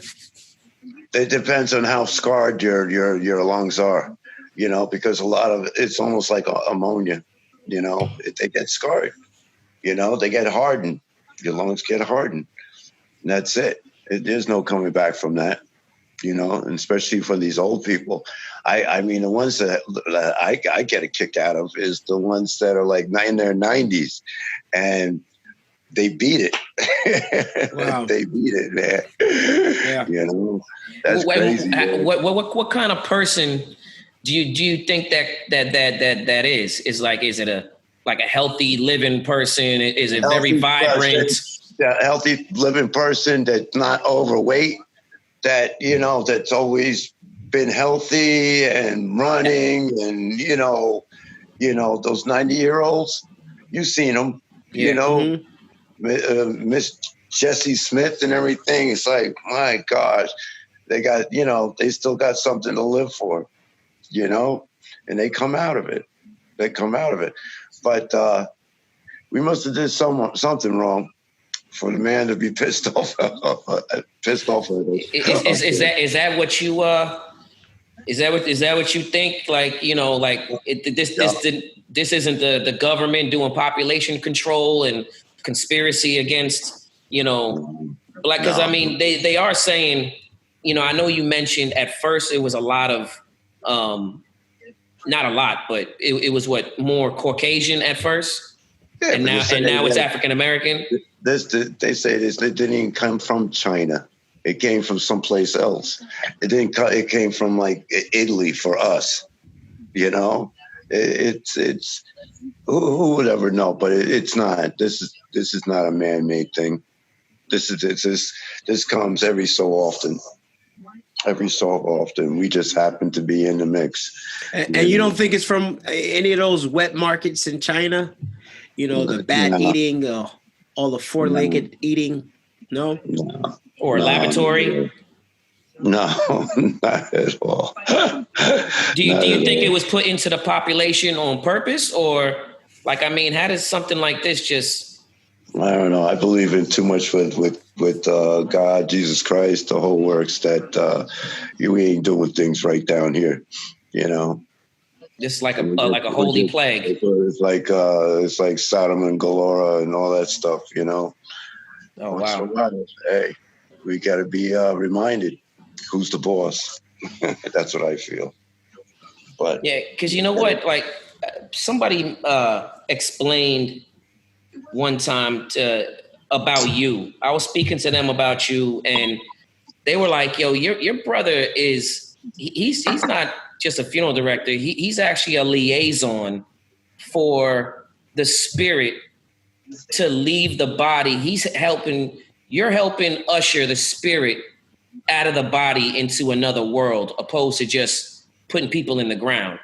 It depends on how scarred your lungs are, because a lot of it's almost like ammonia, they get scarred, they get hardened. Your lungs get hardened. And that's it. There's no coming back from that, and especially for these old people. The ones that I get a kick out of is the ones that are like in their 90s and they beat it. Wow. They beat it, man. Yeah. That's crazy. What kind of person do you think that is? Is it a healthy living person? Is it very vibrant? A healthy living person that's not overweight, that that's always been healthy and running, and those 90-year-olds, you've seen them, Miss Jessie Smith and everything. It's like, my gosh, they got, they still got something to live for, and they come out of it. But we must have did something wrong for the man to be pissed off. Pissed off at us. Is that what you is that what you think? This isn't the government doing population control and conspiracy against black, because they are saying, I know you mentioned at first it was a lot of not a lot, but it was more Caucasian at first. Yeah, and now it's African American. They say this. It didn't even come from China. It came from someplace else. It came from like Italy for us. It's who would ever know? But it's not. This is not a man-made thing. This comes every so often. Every so often, we just happen to be in the mix. And you don't think it's from any of those wet markets in China? The bat eating, all the four-legged eating? No? Or laboratory? No, not at all. Do you think it was put into the population on purpose? Or, how does something like this just... I don't know. I believe in too much with God, Jesus Christ, the whole works, that we ain't doing things right down here, Just like a holy plague. It's like Sodom and Gomorrah and all that stuff, you know. Oh, wow. Hey, we got to be reminded who's the boss. That's what I feel. But yeah, because you know what? Like somebody explained one time about you. I was speaking to them about you, and they were like, "Yo, your brother he's not just a funeral director. He's actually a liaison for the spirit to leave the body. You're helping usher the spirit out of the body into another world, opposed to just putting people in the ground."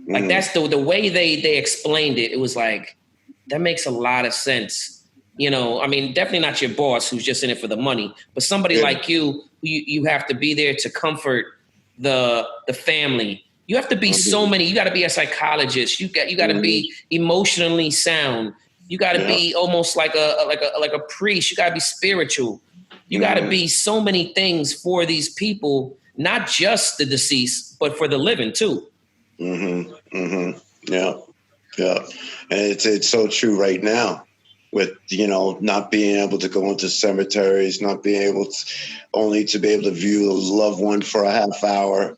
Like that's the way they explained it. It was like, that makes a lot of sense. You know, I mean, definitely not your boss who's just in it for the money, but somebody like you have to be there to comfort the family. You have to be so many. You got to be a psychologist. You got to be emotionally sound. You got to be almost like a priest. You got to be spiritual. You got to be so many things for these people, not just the deceased, but for the living too. Yeah. And it's so true right now with, you know, not being able to go into cemeteries, not being able to, only to be able to view a loved one for a half hour.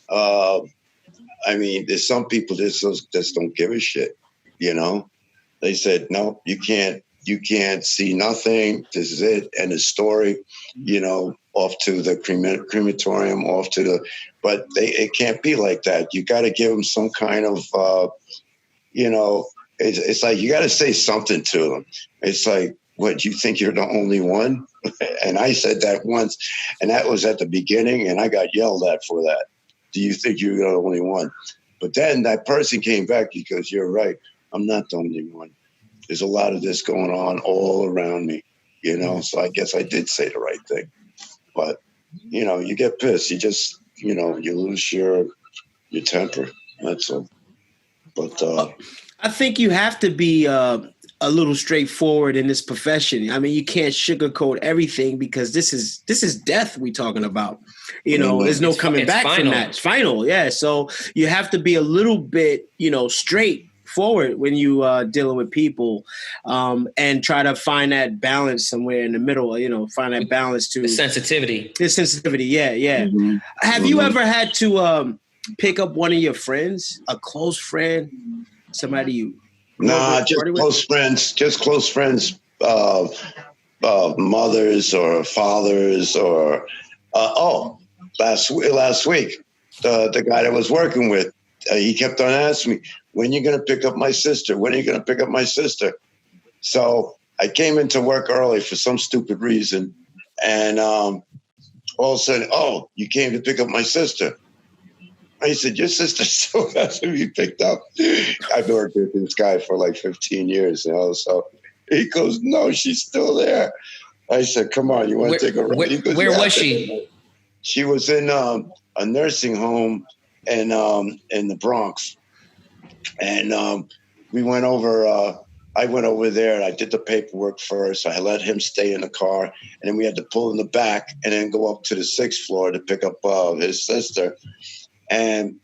I mean, there's some people just don't give a shit, you know. They said, no, you can't see nothing. This is it. And the story, you know, off to the crematorium, but it can't be like that. You got to give them some kind of, you know, it's like, you got to say something to them. It's like, what, you think you're the only one? And I said that once, and that was at the beginning, and I got yelled at for that. Do you think you're the only one? But then that person came back because you're right. I'm not the only one. There's a lot of this going on all around me, you know? So I guess I did say the right thing. But, you know, you get pissed. You just, you know, you lose your temper. That's all. But I think you have to be a little straightforward in this profession. I mean, you can't sugarcoat everything because this is death we're talking about. You know, there's no coming back from that. It's final. Yeah. So you have to be a little bit, you know, straightforward when you dealing with people, and try to find that balance somewhere in the middle, you know, find that balance to the sensitivity. Yeah. Have you ever had to pick up one of your friends, a close friend, somebody you close friends, mothers or fathers or last week the guy that I was working with, he kept on asking me, when are you going to pick up my sister? When are you going to pick up my sister? So I came into work early for some stupid reason, and all of a sudden, you came to pick up my sister. I said, your sister still has to be picked up. I've worked with this guy for like 15 years, you know, so he goes, no, she's still there. I said, come on, you want to take a ride? Where was she? She was in a nursing home in the Bronx. And we went over, I went over there and I did the paperwork first. I let him stay in the car, and then we had to pull in the back and then go up to the 6th floor to pick up his sister. And,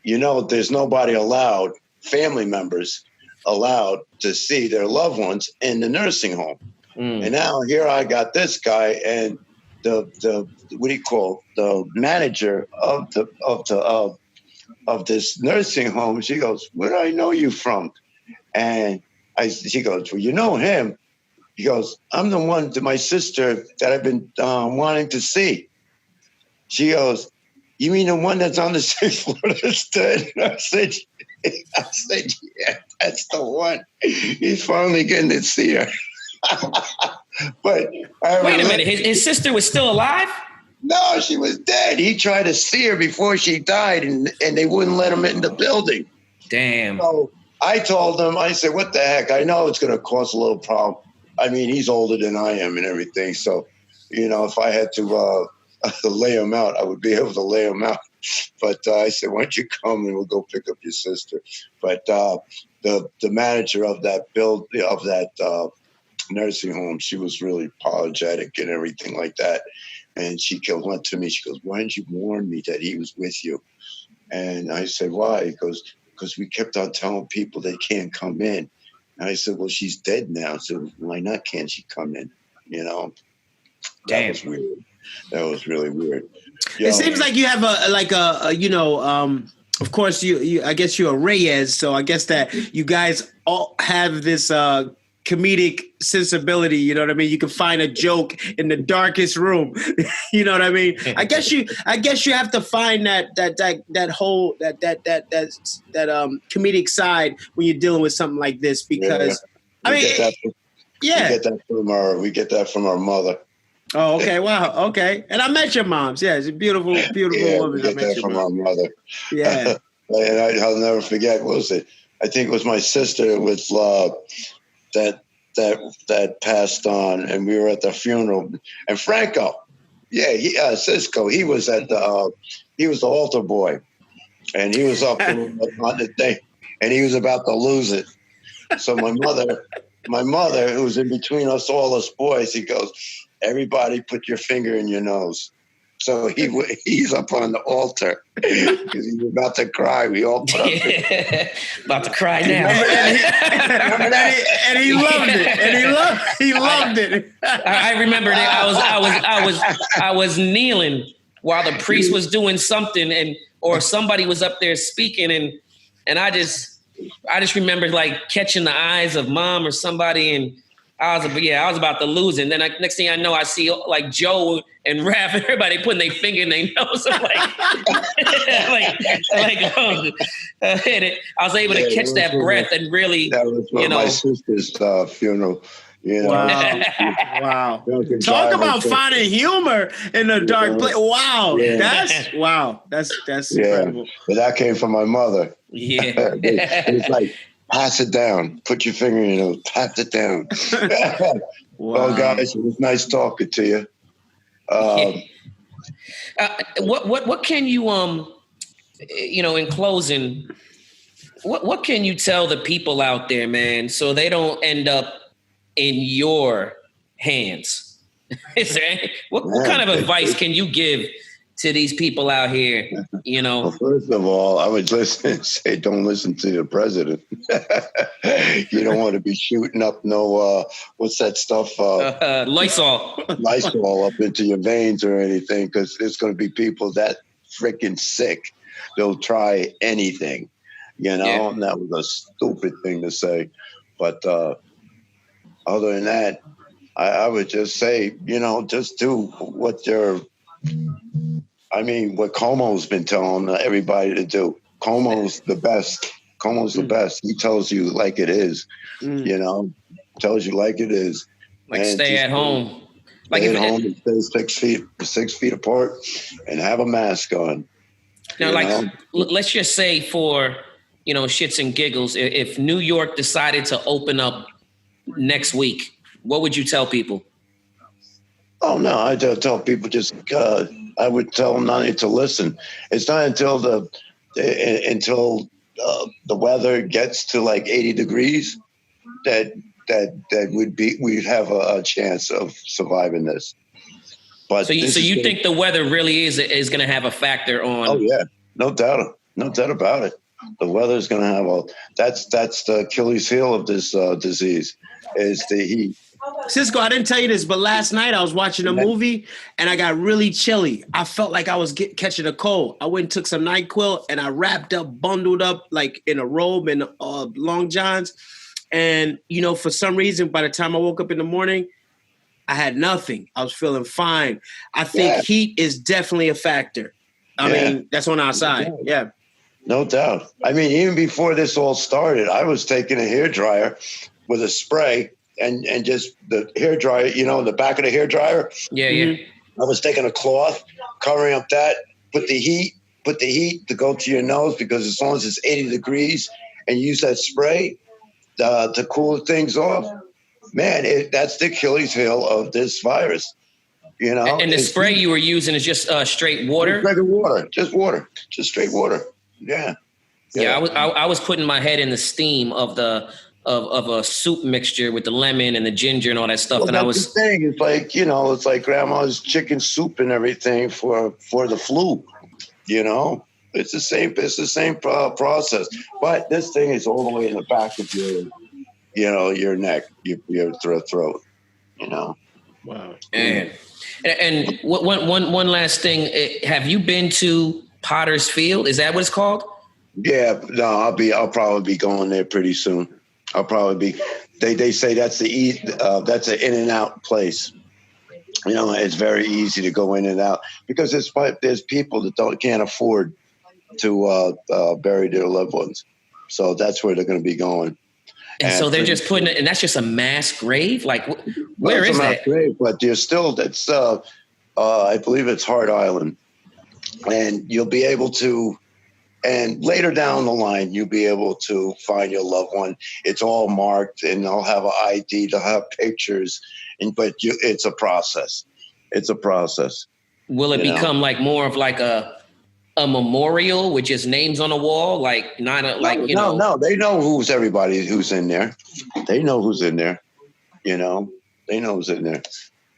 you know, there's nobody allowed, family members allowed to see their loved ones in the nursing home. And now here I got this guy and the manager of this nursing home. She goes, where do I know you from? And she goes, well, you know him. He goes, I'm the one to my sister that I've been wanting to see. She goes, you mean the one that's on the 6th floor that's dead? I said, yeah, that's the one. He's finally getting to see her. But wait a minute, his sister was still alive? No, she was dead. He tried to see her before she died, and they wouldn't let him in the building. Damn. So I told him, I said, what the heck? I know it's going to cause a little problem. I mean, he's older than I am and everything. So, you know, if I had to lay him out, I would be able to lay him out. But I said, why don't you come and we'll go pick up your sister? But the manager of that nursing home, she was really apologetic and everything like that. And she went to me, she goes, why didn't you warn me that he was with you? And I said, why? He goes, because we kept on telling people they can't come in. And I said, well, she's dead now. So why not can't she come in? You know, that was weird. That was really weird. It seems like you have of course you I guess you're a Reyes, so I guess that you guys all have this comedic sensibility, you know what I mean? You can find a joke in the darkest room. You know what I mean? I guess you have to find that comedic side when you're dealing with something like this, because we get that from our mother. Oh, okay. Wow. Okay. And I met your moms. Yeah, she's a beautiful woman. We get that from our mother. Yeah. And I'll never forget, what was it? I think it was my sister with that passed on, and we were at the funeral. And Franco, Cisco, he was he was the altar boy, and he was up on the thing, and he was about to lose it. So my mother, who was in between us all us boys, he goes, everybody put your finger in your nose. So he's up on the altar because he's about to cry. We all put up about to cry now. and he loved it. And he loved it. I remember that I was kneeling while the priest was doing something, or somebody was up there speaking, and I just remember like catching the eyes of mom or somebody, and I was about to lose it. And then next thing I know, I see like Joe and Raph and everybody putting their finger in their nose. I'm I was able to catch that breath and really, that was my sister's funeral. You know? Wow. Talk about finding humor in a dark place. Wow. Yeah. That's incredible. But that came from my mother. Yeah. It's like, pass it down. Put your finger in your nose. Pass it down. Wow. Well, guys, it was nice talking to you. What can you in closing, what can you tell the people out there, man, so they don't end up in your hands? Is there what kind of advice can you give to these people out here? You know, well, first of all, I would say don't listen to the president. You don't want to be shooting up no what's that stuff? Lysol up into your veins or anything, because there's going to be people that freaking sick. They'll try anything, you know. And that was a stupid thing to say, but other than that, I would just say, you know, just do what Como's been telling everybody to do. Como's the best. Como's the best. He tells you like it is, you know, tells you like it is. Like and stay at home. Stay at home and stay 6 feet apart and have a mask on. Now, let's just say for, you know, shits and giggles, if New York decided to open up next week, what would you tell people? Oh, no, I tell people I would tell them not to listen. It's not until the weather gets to like 80 degrees that we'd have a chance of surviving this. But so you think the weather really is going to have a factor on? Oh yeah, no doubt about it. The weather is going to have that's the Achilles heel of this disease is the heat. Cisco, I didn't tell you this, but last night I was watching a movie and I got really chilly. I felt like I was catching a cold. I went and took some NyQuil and I wrapped up, bundled up like in a robe and long johns. And, you know, for some reason, by the time I woke up in the morning, I had nothing. I was feeling fine. I think heat is definitely a factor. I mean, that's on our side. Yeah. No doubt. I mean, even before this all started, I was taking a hairdryer with a spray and just the hairdryer, you know, the back of the hairdryer. Yeah, yeah. I was taking a cloth, covering up that, put the heat to go to your nose, because as long as it's 80 degrees and you use that spray to cool things off, man, that's the Achilles heel of this virus. You know, and the spray you were using is just straight water. Just straight water. Yeah. I was putting my head in the steam of a soup mixture with the lemon and the ginger and all that stuff. Well, and I was saying it's like, you know, it's like grandma's chicken soup and everything for the flu, you know. It's the same process. But this thing is all the way in the back of your neck, your throat. Wow. And one last thing. Have you been to Potter's Field? Is that what it's called? Yeah, no, I'll probably be going there pretty soon. I'll probably be. They say that's that's an in and out place. It's very easy to go in and out because there's people that can't afford to bury their loved ones, so that's where they're going to be going. And so they're just putting it, and that's just a mass grave. Like, where is that? Grave, but there's still that's. I believe it's Hart Island, and you'll be able to. And later down the line, you'll be able to find your loved one. It's all marked, and they'll have an ID. They'll have pictures, it's a process. It's a process. Will it become like more of like a memorial with just names on the wall? Like not a, like you know? No. They know everybody who's in there. They know who's in there. They know who's in there.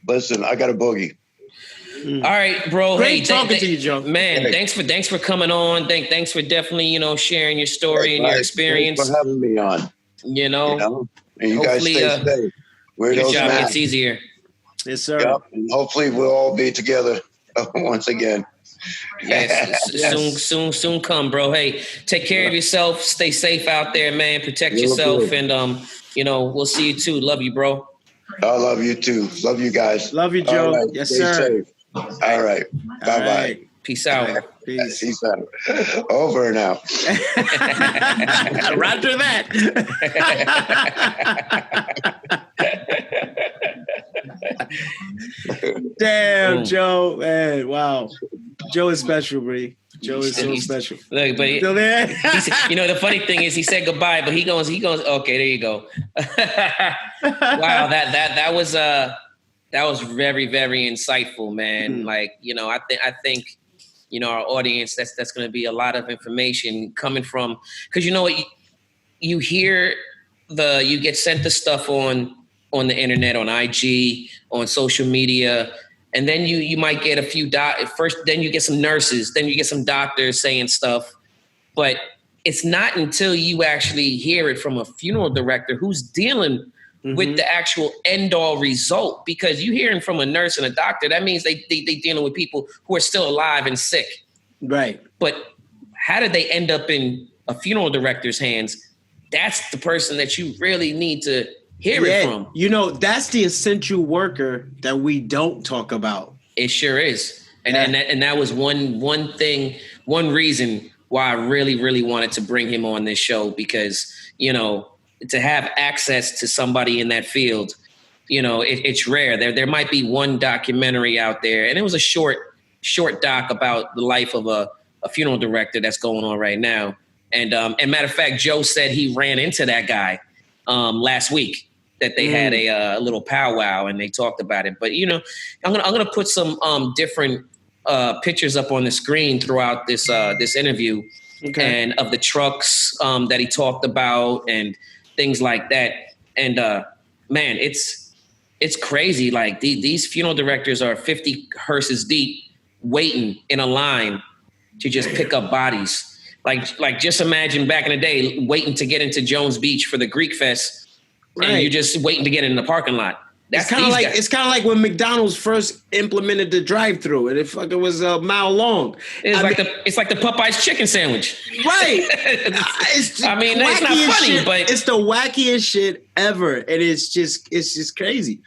Listen, I got a boogie. All right, bro. Great talking to you, Joe. Man, thanks for coming on. Thanks for definitely, sharing your story and your experience. Thanks for having me on. And you guys stay safe. Your job gets easier. Yes, sir. Yep. And hopefully we'll all be together once again. Yes, soon come, bro. Hey, take care of yourself. Stay safe out there, man. Protect yourself, and we'll see you too. Love you, bro. I love you too. Love you guys. Love you, Joe. Right. Yes, Stay sir. safe. All right. Bye-bye. Right. Peace out. Peace. Peace out. Over and out. Roger that. Damn, Joe. Man, wow. Joe is special, bro. Joe is so special. Look, but still there? The funny thing is he said goodbye, but he goes, okay, there you go. Wow, that was very, very insightful, man. Like, I think our audience, that's going to be a lot of information coming from, because you hear you get sent the stuff on the internet, on IG, on social media, and then you might get a few then you get some nurses, then you get some doctors saying stuff, but it's not until you actually hear it from a funeral director who's dealing with the actual end-all result, because you hearing from a nurse and a doctor, that means they dealing with people who are still alive and sick. Right. But how did they end up in a funeral director's hands? That's the person that you really need to hear it from. That's the essential worker that we don't talk about. It sure is. And that was one reason why I really, really wanted to bring him on this show, because, to have access to somebody in that field, it's rare. There might be one documentary out there, and it was a short doc about the life of a funeral director that's going on right now. And matter of fact, Joe said he ran into that guy last week, that they had a little powwow and they talked about it. But I'm gonna put some different pictures up on the screen throughout this interview, and of the trucks that he talked about and things like that. And man, it's crazy. Like these funeral directors are 50 hearses deep, waiting in a line to just pick up bodies. Like just imagine back in the day, waiting to get into Jones Beach for the Greek Fest, and you're just waiting to get in the parking lot. That's it's kind of like when McDonald's first implemented the drive-through, and it fucking was a mile long. It's like the Popeyes chicken sandwich, right? It's not funny, shit, but it's the wackiest shit ever, and it's just crazy.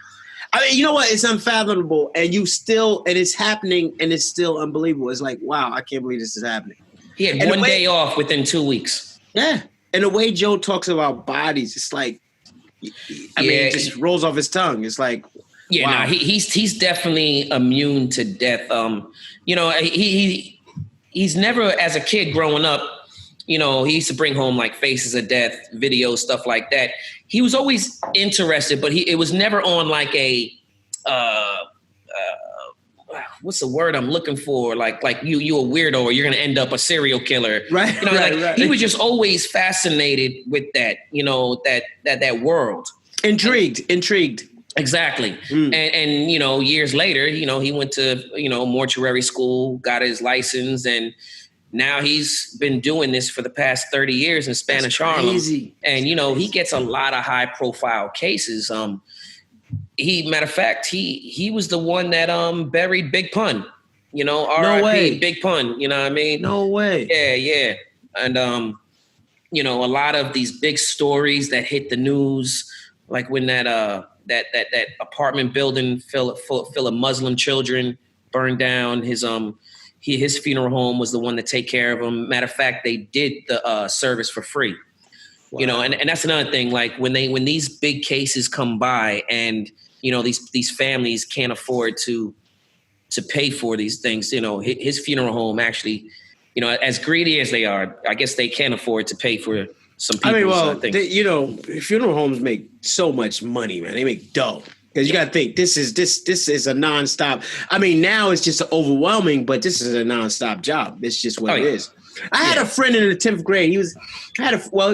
I mean, you know what? It's unfathomable, and it's happening, and it's still unbelievable. It's like, wow, I can't believe this is happening. He had one day off within 2 weeks. Yeah, and the way Joe talks about bodies, it's like, I mean, it just rolls off his tongue. It's like, wow. He's definitely immune to death. He's never, as a kid growing up, he used to bring home like Faces of Death videos, stuff like that. He was always interested, but it was never on like a what's the word I'm looking for? Like you a weirdo, or you're gonna end up a serial killer, right? Right. He was just always fascinated with that, that world. Intrigued. Exactly. And years later, he went to mortuary school, got his license, and now he's been doing this for the past 30 years in Spanish Harlem. And, you know, he gets a lot of high profile cases. Matter of fact, he was the one that buried Big Pun, you know, R.I.P. Big Pun, you know what I mean? No way. Yeah. And, you know, a lot of these big stories that hit the news, like when that apartment building full of Muslim children burned down, his funeral home was the one to take care of him. Matter of fact, they did the service for free. Wow. You know, and that's another thing. Like when these big cases come by, and you know these families can't afford to pay for these things. You know, his funeral home actually, you know, as greedy as they are, I guess they can't afford to pay for some people. I mean, well, you know, funeral homes make so much money, man. They make dough. Because you got to think this is a nonstop. I mean, now it's just overwhelming, but this is a nonstop job. It's just what it is. I had a friend in the 10th grade.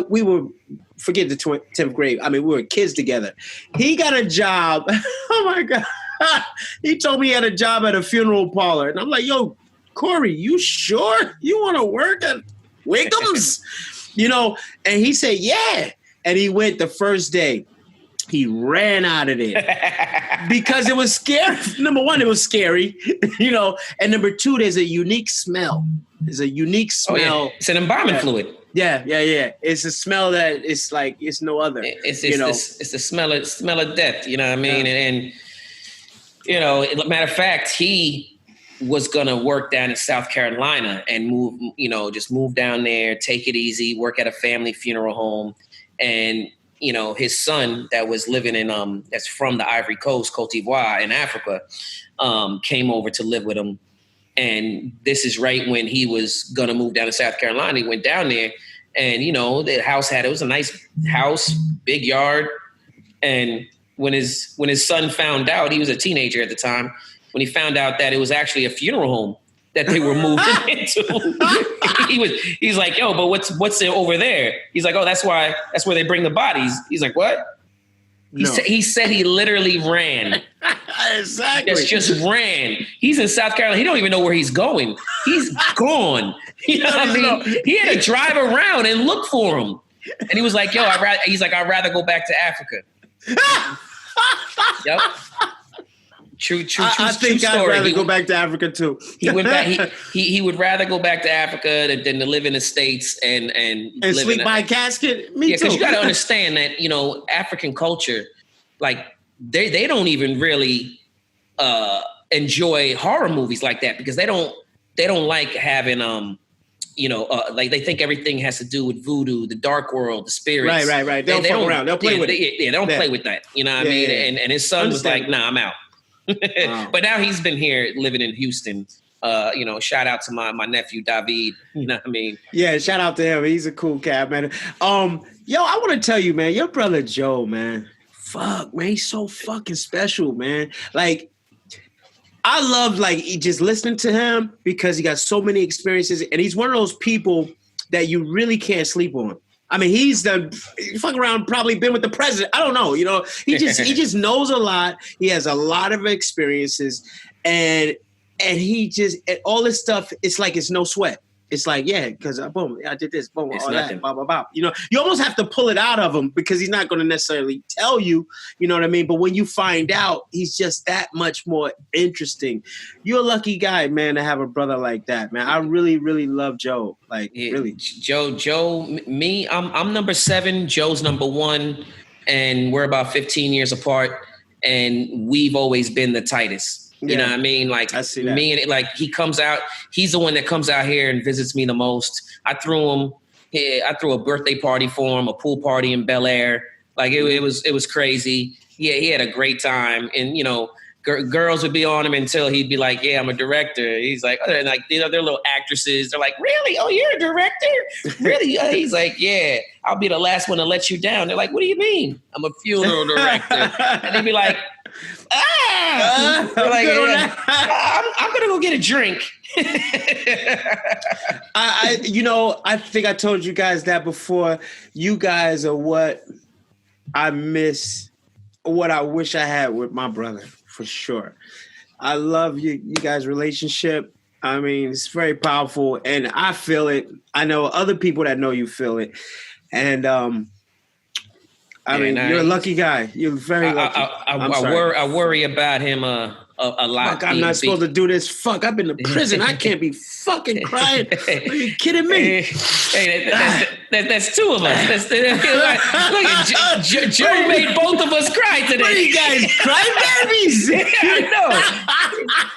We were, forget the 10th grade. I mean, we were kids together. He got a job. Oh my God. He told me he had a job at a funeral parlor. And I'm like, yo, Corey, you sure you want to work at Wiggum's? You know, and he said, yeah. And he went the first day. He ran out of there because it was scary. Number one, it was scary, you know. And number two, there's a unique smell. There's a unique smell. Oh, yeah. It's an embalming fluid. Yeah. It's a smell that it's like it's no other. It's the smell of death. You know what I mean? Yeah. And you know, matter of fact, he was gonna work down in South Carolina and just move down there, take it easy, work at a family funeral home, and you know, his son that was living in that's from the Ivory Coast, Cote d'Ivoire in Africa, came over to live with him. And this is right when he was gonna move down to South Carolina. He went down there, and you know, the house it was a nice house, big yard. And when his son found out, he was a teenager at the time, when he found out that it was actually a funeral home that they were moving into, he's like, yo, but what's over there? He's like, oh, that's where they bring the bodies. He's like, what? No. He said he literally ran. Exactly. Just ran. He's in South Carolina. He don't even know where he's going. He's gone. You know what I mean? He had to drive around and look for him. And he was like, yo, I'd rather go back to Africa. Yep. True I think story. I'd rather go back to Africa too. He went back. He would rather go back to Africa than to live in the States and sleep by a casket. Me too. Because you got to understand that, you know, African culture, like they don't even really enjoy horror movies like that, because they don't like having like they think everything has to do with voodoo, the dark world, the spirits. Right. They don't fuck around. They'll play with it. They don't play with that. You know what I mean? Yeah. And his son was like, nah, I'm out. Wow. But now he's been here living in Houston. Shout out to my nephew David. You know what I mean? Yeah, shout out to him. He's a cool cat, man. Yo, I want to tell you, man, your brother Joe, man. Fuck, man, he's so fucking special, man. Like, I love just listening to him because he got so many experiences, and he's one of those people that you really can't sleep on. I mean, he fuck around, probably been with the president. I don't know, you know. He just knows a lot. He has a lot of experiences, and he just all this stuff. It's like it's no sweat. It's like, yeah, because boom, I did this, boom, all that, blah, blah, blah. You know, you almost have to pull it out of him because he's not going to necessarily tell you, you know what I mean? But when you find out, he's just that much more interesting. You're a lucky guy, man, to have a brother like that, man. I really, really love Joe. Like, really. Joe, me, I'm number 7, Joe's number 1, and we're about 15 years apart, and we've always been the tightest. You know what I mean? Like, I see that. Me and he comes out. He's the one that comes out here and visits me the most. I threw a birthday party for him, a pool party in Bel Air. Like it was crazy. Yeah, he had a great time. And you know, girls would be on him until he'd be like, "Yeah, I'm a director." He's like, they're little actresses. They're like, "Really? Oh, you're a director? Really?" He's like, "Yeah, I'll be the last one to let you down." They're like, "What do you mean? I'm a funeral director?" And they'd be like, I'm gonna go get a drink. I think I told you guys that before. You guys are what I miss, what I wish I had with my brother, for sure. I love you guys' relationship. I mean, it's very powerful, and I feel it. I know other people that know you feel it, and I mean, you're a lucky guy. You're very lucky. I worry about him a lot. Fuck, I'm not supposed to do this. Fuck, I've been to prison. I can't be fucking crying. Are you kidding me? Hey, that's two of us. Look, Joe made both of us cry today. What are you guys, crybabies? I know.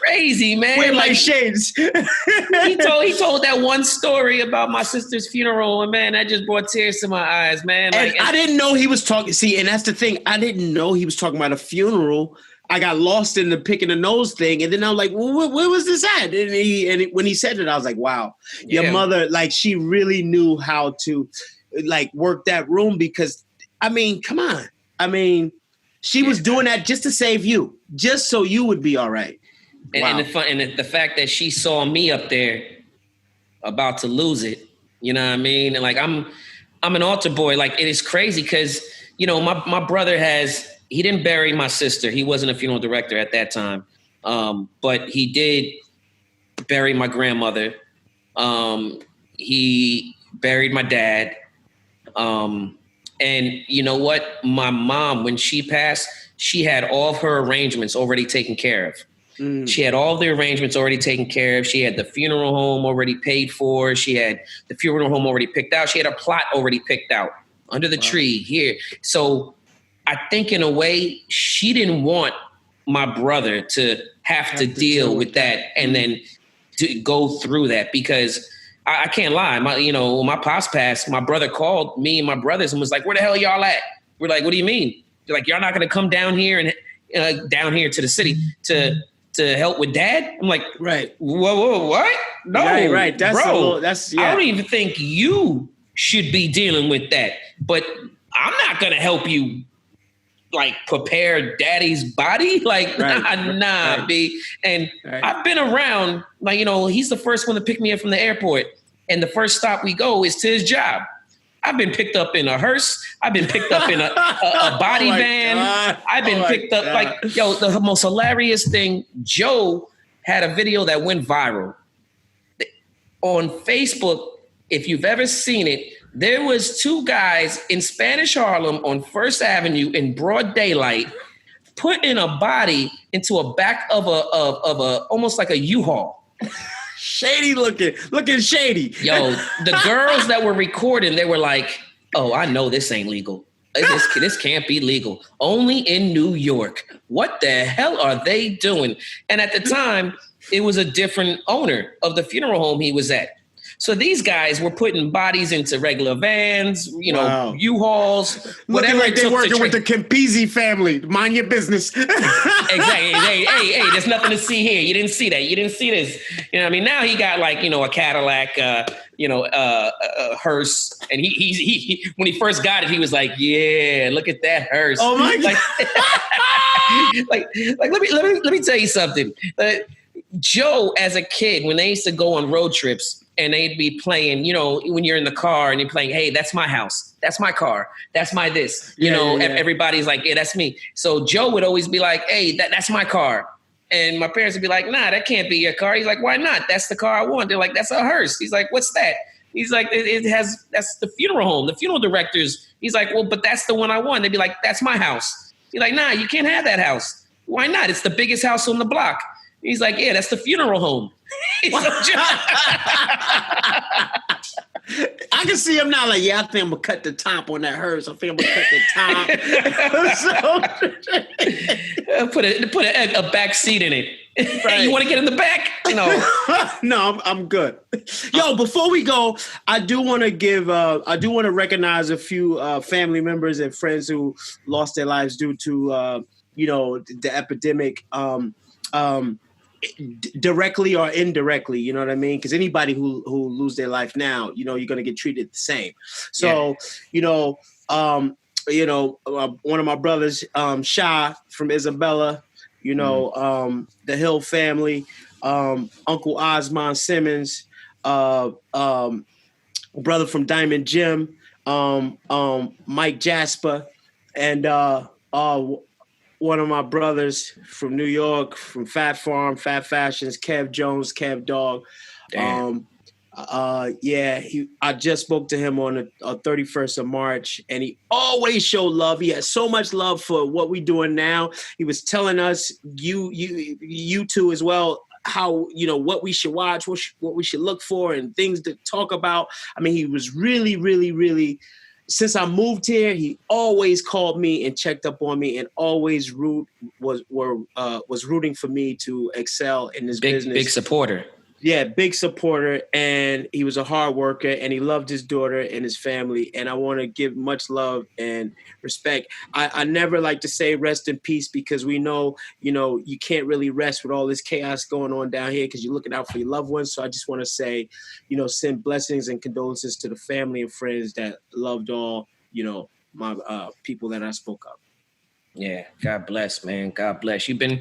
Crazy, man. Wear my shades. he told that one story about my sister's funeral, and man, that just brought tears to my eyes, man. And I didn't know he was talking. See, and that's the thing. I didn't know he was talking about a funeral. I got lost in the picking the nose thing, and then I'm like, well, where was this at? And when he said it, I was like, wow, your mother, like, she really knew how to, like, work that room because, I mean, come on. I mean, she was doing that just to save you, just so you would be all right. And the fact that she saw me up there about to lose it, you know what I mean? And like, I'm an altar boy. Like, it is crazy because, you know, my brother he didn't bury my sister. He wasn't a funeral director at that time. But he did bury my grandmother. He buried my dad. And you know what? My mom, when she passed, she had all of her arrangements already taken care of. She had all the arrangements already taken care of. She had the funeral home already paid for. She had the funeral home already picked out. She had a plot already picked out under the tree here. So I think in a way she didn't want my brother to have to deal with that and then to go through that because I can't lie. When my pops passed, my brother called me and my brothers and was like, where the hell y'all at? We're like, what do you mean? They're like, y'all not going to come down here and down here to the city to help with dad? I'm like, right. Whoa, what? No, right. That's bro. I don't even think you should be dealing with that, but I'm not going to help you like prepare daddy's body. Like, nah, B. And I've been around, like, you know, he's the first one to pick me up from the airport. And the first stop we go is to his job. I've been picked up in a hearse. I've been picked up in a body van. God. I've been picked up the most hilarious thing. Joe had a video that went viral on Facebook. If you've ever seen it, there was two guys in Spanish Harlem on First Avenue in broad daylight, putting a body into a back of a almost like a U-Haul. Shady looking shady. Yo, the girls that were recording, they were like, oh, I know this ain't legal. This can't be legal. Only in New York. What the hell are they doing? And at the time, it was a different owner of the funeral home he was at. So these guys were putting bodies into regular vans, you know, U-Hauls, whatever. Looking like they're working with the Campisi family. Mind your business. Exactly. Hey, there's nothing to see here. You didn't see that. You didn't see this. You know what I mean? Now he got like, you know, a Cadillac, a hearse. And he when he first got it, he was like, yeah, look at that hearse. Oh my God. Let me tell you something. Joe, as a kid, when they used to go on road trips, and they'd be playing, you know, when you're in the car and you're playing, hey, that's my house. That's my car. That's my this. Everybody's like, yeah, that's me. So Joe would always be like, hey, that's my car. And my parents would be like, nah, that can't be your car. He's like, why not? That's the car I want. They're like, that's a hearse. He's like, what's that? He's like, that's the funeral home, the funeral directors. He's like, well, but that's the one I want. They'd be like, that's my house. He's like, nah, you can't have that house. Why not? It's the biggest house on the block. He's like, yeah, that's the funeral home. I can see him now like, yeah, I think I'm going to cut the top on that hearse. I think I'm going to cut the top. Put a back seat in it. Right. You want to get in the back? No, I'm good. Yo, before we go, I do want to recognize a few family members and friends who lost their lives due to, the epidemic. Directly or indirectly, you know what I mean? Because anybody who lose their life now, you know, you're gonna get treated the same. So, one of my brothers, Shah from Isabella, the Hill family, Uncle Osman Simmons, brother from Diamond Jim, Mike Jasper, and one of my brothers from New York, from Fat Farm, Fat Fashions, Kev Jones, Kev Dog. Damn. I just spoke to him on the 31st of March, and he always showed love. He has so much love for what we're doing now. He was telling us, you two as well, how, what we should watch, what we should look for, and things to talk about. I mean, he was really, really, really. Since I moved here, he always called me and checked up on me, and always was rooting for me to excel in this business. Big supporter. Yeah, big supporter, and he was a hard worker, and he loved his daughter and his family, and I want to give much love and respect. I never like to say rest in peace, because we know, you can't really rest with all this chaos going on down here, because you're looking out for your loved ones. So I just want to say, send blessings and condolences to the family and friends that loved all, my people that I spoke of. Yeah, God bless, man. God bless. You've been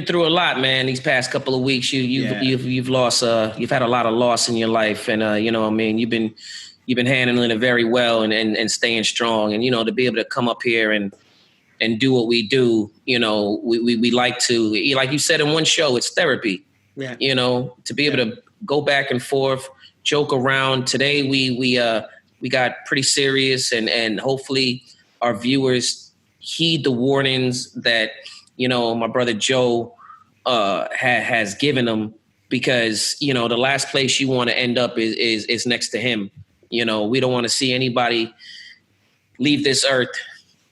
through a lot, man. These past couple of weeks, you've lost. You've had a lot of loss in your life, and you've been handling it very well and staying strong. And to be able to come up here and do what we do, we like to, like you said in one show, it's therapy. Yeah. To be able to go back and forth, joke around. Today we got pretty serious, and hopefully our viewers heed the warnings that, my brother Joe has given them, because, the last place you want to end up is next to him. We don't want to see anybody leave this earth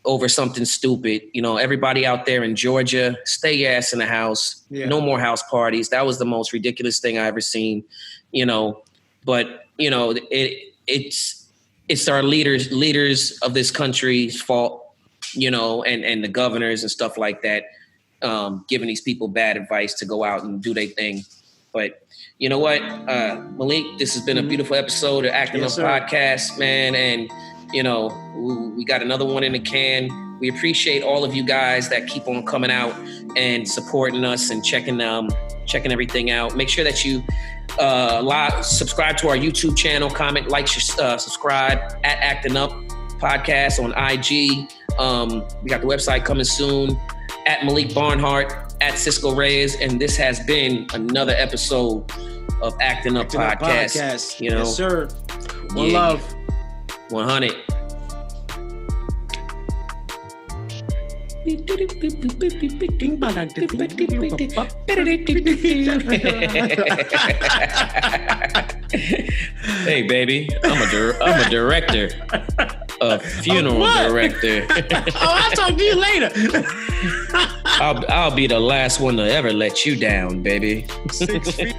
over something stupid. Everybody out there in Georgia, stay your ass in the house. Yeah. No more house parties. That was the most ridiculous thing I ever seen, but it's our leaders of this country's fault. And the governors and stuff like that, giving these people bad advice to go out and do their thing. But you know what, Malik, this has been a beautiful episode of Acting Up Podcast, man. And, we got another one in the can. We appreciate all of you guys that keep on coming out and supporting us and checking everything out. Make sure that you subscribe to our YouTube channel, comment, like, subscribe at Acting Up Podcast on IG. We got the website coming soon, at Malik Barnhart, at Cisco Reyes, and this has been another episode of Acting Up Podcast. Yes, sir. One love. 100. Hey, baby, I'm a director. A funeral director. I'll talk to you later. I'll be the last one to ever let you down, baby. 6 feet.